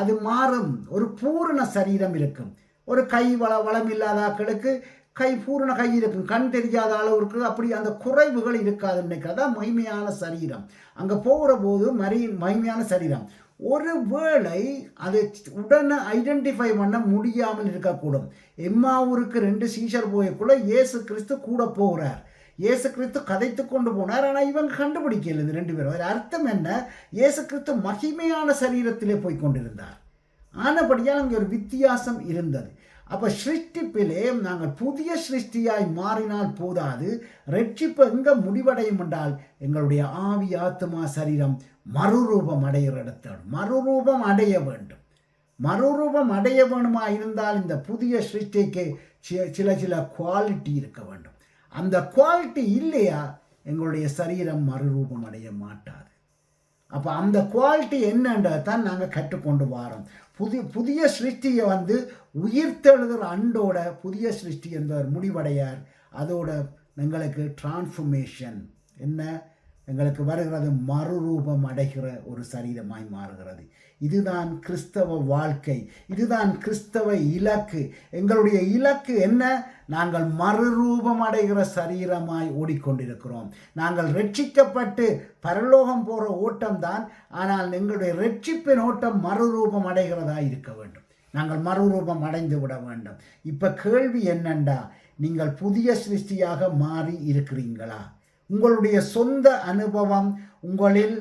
அது மாறும். ஒரு பூரண சரீரம் இருக்கும். ஒரு கை வளம் இல்லாத ஆக்களுக்கு கை பூரண கை இருக்கும், கண் தெரியாத அளவுக்கு அப்படி அந்த குறைவுகள் இருக்காது. அதான் மகிமையான சரீரம். அங்கே போகிற போது மகிமையான சரீரம் ஒரு வேளை அதை உடனே ஐடென்டிஃபை பண்ண முடியாமல் இருக்கக்கூடும். எம்மாவூருக்கு 2 சீஷர் போயக்குள்ள இயேசு கிறிஸ்து கூட போகிறார். இயேசு கிறிஸ்து கதைத்து கொண்டு போனார். ஆனால் இவங்க கண்டுபிடிக்கல இந்த 2 பேரும். அதில் அர்த்தம் என்ன? இயேசு கிறிஸ்து மகிமையான சரீரத்திலே போய் கொண்டிருந்தார். ஆனபடியால் அங்கே ஒரு வித்தியாசம் இருந்தது. அப்போ சிருஷ்டிப்பிலே நாங்கள் புதிய சிருஷ்டியாய் மாறினால் போதாது. ரட்சிப்பு எங்கே முடிவடையும் என்றால் எங்களுடைய ஆவி ஆத்மா சரீரம் மறுரூபம் அடைகிற இடத்தோடு மறுரூபம் அடைய வேண்டும். மறுரூபம் அடைய வேணுமா இருந்தால் இந்த புதிய சிருஷ்டிக்கு சில குவாலிட்டி இருக்க வேண்டும். அந்த குவாலிட்டி இல்லையா எங்களுடைய சரீரம் மறுரூபம் அடைய மாட்டாது. அப்போ அந்த குவாலிட்டி என்னன்றதை தான் நாங்கள் கற்றுக்கொண்டு வரோம். புதிய சிருஷ்டியை வந்து உயிர்த்தெழுகிற அண்டோட புதிய சிருஷ்டி என்பவர் முடிவடையார். அதோட எங்களுக்கு டிரான்ஸ்ஃபர்மேஷன் என்ன எங்களுக்கு வருகிறது, மறுரூபம் அடைகிற ஒரு சரீரமாய் மாறுகிறது. இதுதான் கிறிஸ்தவ வாழ்க்கை, இதுதான் கிறிஸ்தவ இலக்கு. எங்களுடைய இலக்கு என்ன? நாங்கள் மறுரூபம் அடைகிற சரீரமாய் ஓடிக்கொண்டிருக்கிறோம். நாங்கள் ரட்சிக்கப்பட்டு பரலோகம் போகிற ஓட்டம்தான். ஆனால் எங்களுடைய ரட்சிப்பின் ஓட்டம் மறுரூபம் அடைகிறதா இருக்க வேண்டும். நாங்கள் மறுரூபம் அடைந்து விட வேண்டும். இப்போ கேள்வி என்னண்டா, நீங்கள் புதிய சிருஷ்டியாக மாறி இருக்கிறீங்களா? உங்களுடைய சொந்த அனுபவம் உங்களில்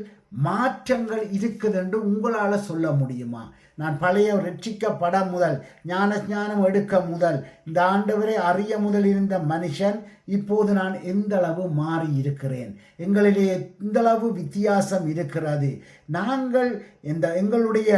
மாற்றங்கள் இருக்குது என்று உங்களால் சொல்ல முடியுமா? நான் பழைய ரட்சிக்கப்பட முதல் ஞானம் எடுக்க முதல் இந்த ஆண்டவரை அறிய முதல் இருந்த மனுஷன் இப்போது நான் எந்த அளவு மாறி இருக்கிறேன், எங்களிலே எந்தளவு வித்தியாசம் இருக்கிறது. நாங்கள் எங்களுடைய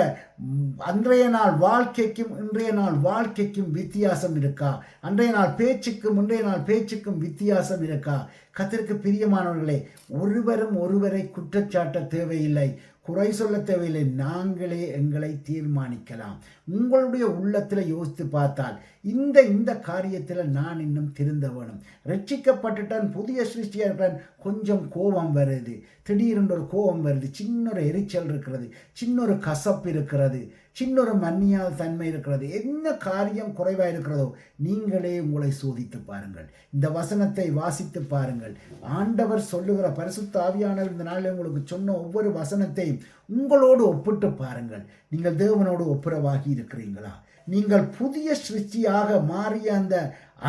அன்றைய நாள் வாழ்க்கைக்கும் இன்றைய நாள் வாழ்க்கைக்கும் வித்தியாசம் இருக்கா? அன்றைய நாள் பேச்சுக்கும் இன்றைய நாள் பேச்சுக்கும் வித்தியாசம் இருக்கா? கர்த்தருக்கு பிரியமானவர்களே, ஒருவரும் ஒருவரை குற்றச்சாட்ட தேவையில்லை, குறை சொல்ல தேவையில்லை. நாங்களே எங்களை தீர்மானிக்கலாம். உங்களுடைய உள்ளத்தில் யோசித்து பார்த்தால் இந்த காரியத்தில் நான் இன்னும் திருந்த வேணும். ரட்சிக்கப்பட்டுட்டான், புதிய சிருஷ்டியான், கொஞ்சம் கோபம் வருது, திடீரென்று ஒரு கோபம் வருது, சின்ன ஒரு எரிச்சல் இருக்கிறது, சின்ன ஒரு கசப்பு இருக்கிறது, சின்ன ஒரு மன்னியாத தன்மை இருக்கிறது. என்ன காரியம் குறைவாக இருக்கிறதோ நீங்களே உங்களை சோதித்து பாருங்கள். இந்த வசனத்தை வாசித்து பாருங்கள். ஆண்டவர் சொல்லுகிற பரிசுத்த ஆவியானவர் இந்த நாளில் உங்களுக்கு சொன்ன ஒவ்வொரு வசனத்தையும் உங்களோடு ஒப்பிட்டு பாருங்கள். நீங்கள் தேவனோடு ஒப்புரவாகி இருக்கிறீங்களா? நீங்கள் புதிய சிருஷ்டியாக மாறிய அந்த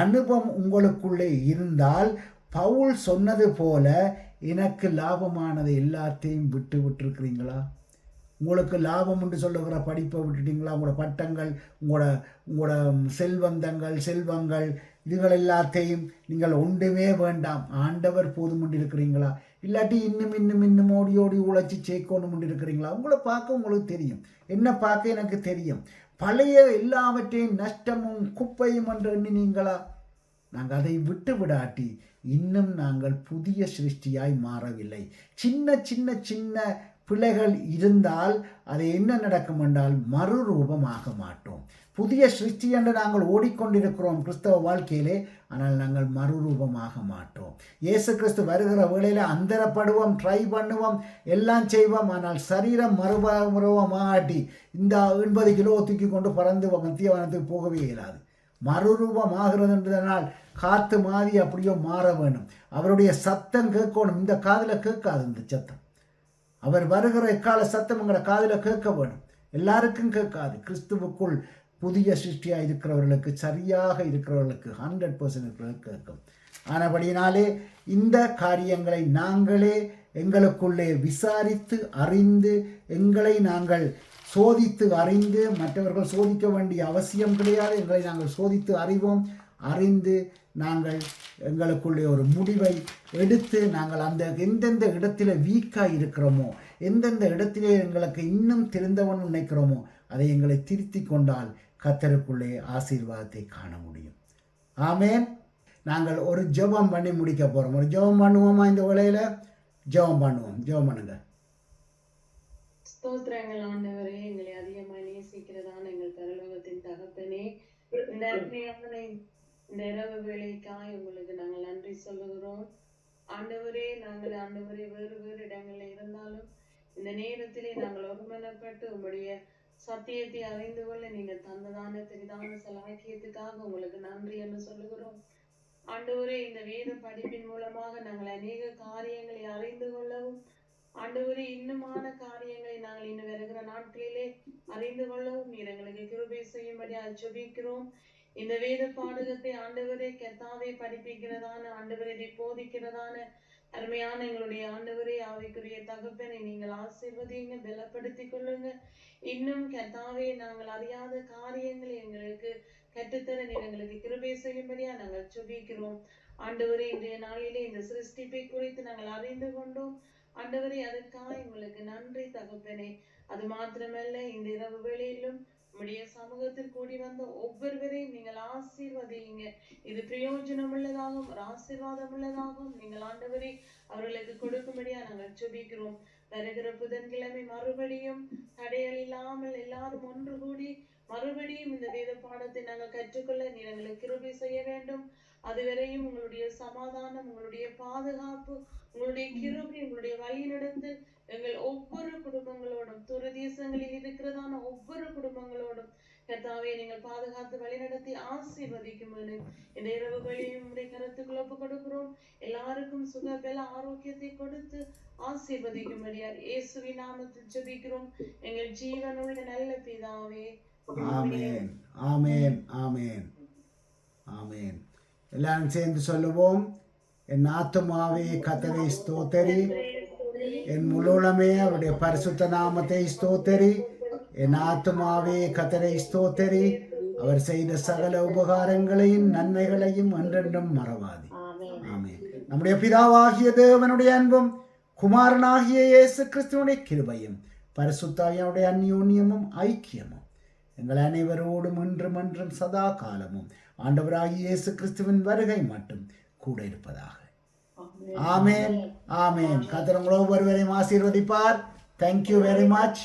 அனுபவம் உங்களுக்குள்ளே இருந்தால் பவுல் சொன்னது போல எனக்கு லாபமானதை எல்லாத்தையும் விட்டுருக்கிறீங்களா? உங்களுக்கு லாபம் என்று சொல்லுகிற படிப்பை விட்டுட்டீங்களா? உங்களோட பட்டங்கள், உங்களோட செல்வங்கள் இதுகள் எல்லாத்தையும் நீங்கள் ஒன்றுமே வேண்டாம், ஆண்டவர் போதும் என்று இருக்கிறீங்களா? இல்லாட்டி இன்னும் ஓடி உழைச்சி சேர்க்கணும் என்று இருக்கிறீங்களா? உங்களை பார்க்க உங்களுக்கு தெரியும், என்ன பார்க்க எனக்கு தெரியும். பழைய எல்லாவற்றையும் நஷ்டமும் குப்பையும் என்று எண்ணினீங்களா? நாங்கள் அதை விட்டு விடாட்டி இன்னும் நாங்கள் புதிய சிருஷ்டியாய் மாறவில்லை. சின்ன பிழைகள் இருந்தால் அது என்ன நடக்கும் என்றால் மறுரூபமாக மாட்டோம். புதிய சிருஷ்டி என்று நாங்கள் ஓடிக்கொண்டிருக்கிறோம் கிறிஸ்தவ வாழ்க்கையிலே, ஆனால் நாங்கள் மறுரூபமாக மாட்டோம். இயேசு கிறிஸ்து வருகிற வேளையில் அந்தரப்படுவோம், ட்ரை பண்ணுவோம், எல்லாம் செய்வோம், ஆனால் சரீரம் மறுரூபமாகாட்டி இந்த 80 கிலோ தூக்கி கொண்டு பறந்து மத்தியவனத்துக்கு போகவே இயலாது. மறுரூபமாகிறது என்றதனால் காற்று மாறி அப்படியோ மாற வேணும். அவருடைய சத்தம் கேட்கணும். இந்த காதில் கேட்காது இந்த சத்தம். அவர் வருகிற எக்கால சத்தம் எங்களை காதில் கேட்க வேணும். எல்லாருக்கும் கேட்காது. கிறிஸ்துவுக்குள் புதிய சிருஷ்டியாக இருக்கிறவர்களுக்கு, சரியாக இருக்கிறவர்களுக்கு 100% கேட்கும். ஆனபடியினாலே இந்த காரியங்களை நாங்களே எங்களுக்குள்ளே விசாரித்து அறிந்து, எங்களை நாங்கள் சோதித்து அறிந்து, மற்றவர்கள் சோதிக்க வேண்டிய அவசியம் கிடையாது. எங்களை நாங்கள் சோதித்து அறிவோம். அறிந்து நாங்கள் எங்களுக்குள்ளே ஒரு முடிவை எடுத்து, நாங்கள் அந்த எந்தெந்த இடத்துல வீக்காக இருக்கிறோமோ, எந்தெந்த இடத்திலே எங்களுக்கு இன்னும் தெரிந்தவன் நினைக்கிறோமோ, அதை எங்களை திருத்தி கொண்டால் கர்த்தருக்குள்ளே ஆசீர்வாதத்தை காண முடியும். ஆமென். நாங்கள் ஒரு ஜெபம் பண்ணி முடிக்க போகிறோம். ஒரு ஜெபம் பண்ணுவோமா? இந்த வேளையில் ஜெபம் பண்ணுவோம். ஜெபம் பண்ணுங்க. ஸ்தோத்திரங்கள் ஆண்டவரே, எங்களை அதிகமாக நேசிக்கிறதான எங்கள் பரலோகத்தின் தகப்பனே, இந்த அருமையான இந்த இரவு வேலைக்காய் உங்களுக்கு நாங்கள் நன்றி சொல்லுகிறோம். ஆண்டவரே, நாங்கள் ஆண்டவரே வேறு வேறு இடங்கள்ல இருந்தாலும் இந்த நேரத்திலே நாங்கள் ஒருமனப்பட்டு உங்களுடைய சத்தியத்தை அறிந்து கொள்ள நீங்கள் தந்ததான பெரிதான சலாக்கியத்துக்காக உங்களுக்கு நன்றி என்று சொல்லுகிறோம். ஆண்டவரே, இந்த வேத படிப்பின் மூலமாக நாங்கள் அநேக காரியங்களை அறிந்து கொள்ளவும், ஆண்டவரே இன்னுமான காரியங்களை நாங்கள் இன்னும் வருகிற நாட்களிலே அறிந்து கொள்ளவும் நீர் எங்களுக்கு கிருபை செய்யும்படி ஜெபிக்கிறோம். இந்த வேத பாடகத்தை ஆண்டவரே கர்த்தாவே படிப்பிக்கிறதான, ஆண்டவரை இதை போதிக்கிறதான அருமையான எங்களுடைய ஆண்டவரே ஆவிக்குரிய தகப்பனை நீங்கள் ஆசீர்வதிங்க, பலப்படுத்திக் கொள்ளுங்க. இன்னும் கர்த்தாவே நாங்கள் அறியாத காரியங்களை எங்களுக்கு கற்றுத்தர நீர் எங்களுக்கு கிருபை செய்யும்படியா நாங்கள் ஜெபிக்கிறோம். ஆண்டவரே, இன்றைய நாளிலே இந்த சிருஷ்டிப்பை குறித்து நாங்கள் அறிந்து கொண்டோம். ஆண்டவரே, அதற்காக உங்களுக்கு நன்றி தகப்பனே. அது மாத்திரமல்ல, இந்த இரவு வேளையிலும் உம்முடைய சமூகத்தில் கூடி வந்த ஒவ்வொருவரையும் நீங்கள் ஆசீர்வதிங்க. இது பிரயோஜனம் உள்ளதாகவும் ஒரு ஆசீர்வாதம் உள்ளதாகவும் நீங்கள் ஆண்டவரே அவர்களுக்கு கொடுக்கும்படியா நாங்கள் ஜெபிக்கிறோம். வருகிற புதன்கிழமை மறுபடியும் தடைகள் இல்லாமல் எல்லாரும் ஒன்று கூடி மறுபடியும் இந்த வேத பாடத்தை நாங்கள் கற்றுக்கொள்ள நீர் எங்களுக்கு கிருபை செய்ய வேண்டும். அதுவரையும் உங்களுடைய சமாதானம், உங்களுடைய பாதுகாப்பு, உங்களுடைய கிருபை, உங்களுடைய வழி நடந்து எங்கள் ஒவ்வொரு குடும்பங்களோடும், தூர தேசங்களில் இருக்கிறதான ஒவ்வொரு குடும்பங்களோடும் கர்த்தாவே நீங்கள் பாதுகாத்து வழிநடத்தி ஆசீர்வதிக்கும். இந்த இரவு வழியும் உடைய கருத்துக்கள் ஒப்பு கொடுக்கிறோம். எல்லாருக்கும் சுக பல ஆரோக்கியத்தை கொடுத்து ஆசீர்வதிக்கும்படியா இயேசுவின் நாமத்தில் ஜெபிக்கிறோம் எங்கள் ஜீவனுள்ள நல்ல பிதாவே. ஆமென், ஆமென், ஆமென், ஆமென். எல்லாரும் சேர்ந்து சொல்லுவோம். என் ஆத்துமாவே கர்த்தரை ஸ்தோத்தரி, என் முழுமே அவருடைய பரிசுத்த நாமத்தை ஸ்தோத்தரி. என் ஆத்துமாவே கர்த்தரை ஸ்தோத்தரி, அவர் செய்த சகல உபகாரங்களையும் நன்மைகளையும் என்றென்றும் மறவாது. ஆமென். நம்முடைய பிதாவாகிய தேவனுடைய அன்பும் குமாரனாகிய இயேசு கிறிஸ்துவினுடைய கிருபையும் பரிசுத்தாவியானுடைய அந்யோன்யமும் ஐக்கியமும் எங்கள் அனைவரோடும் இன்றும் என்றும் சதா காலமும் ஆண்டவராகிய இயேசு கிறிஸ்துவின் வருகை மட்டும் கூட இருப்பதாக. ஆமென், ஆமென். கர்த்தர் உங்களை ஒவ்வொருவரையும் ஆசீர்வதிப்பார். Thank you very much.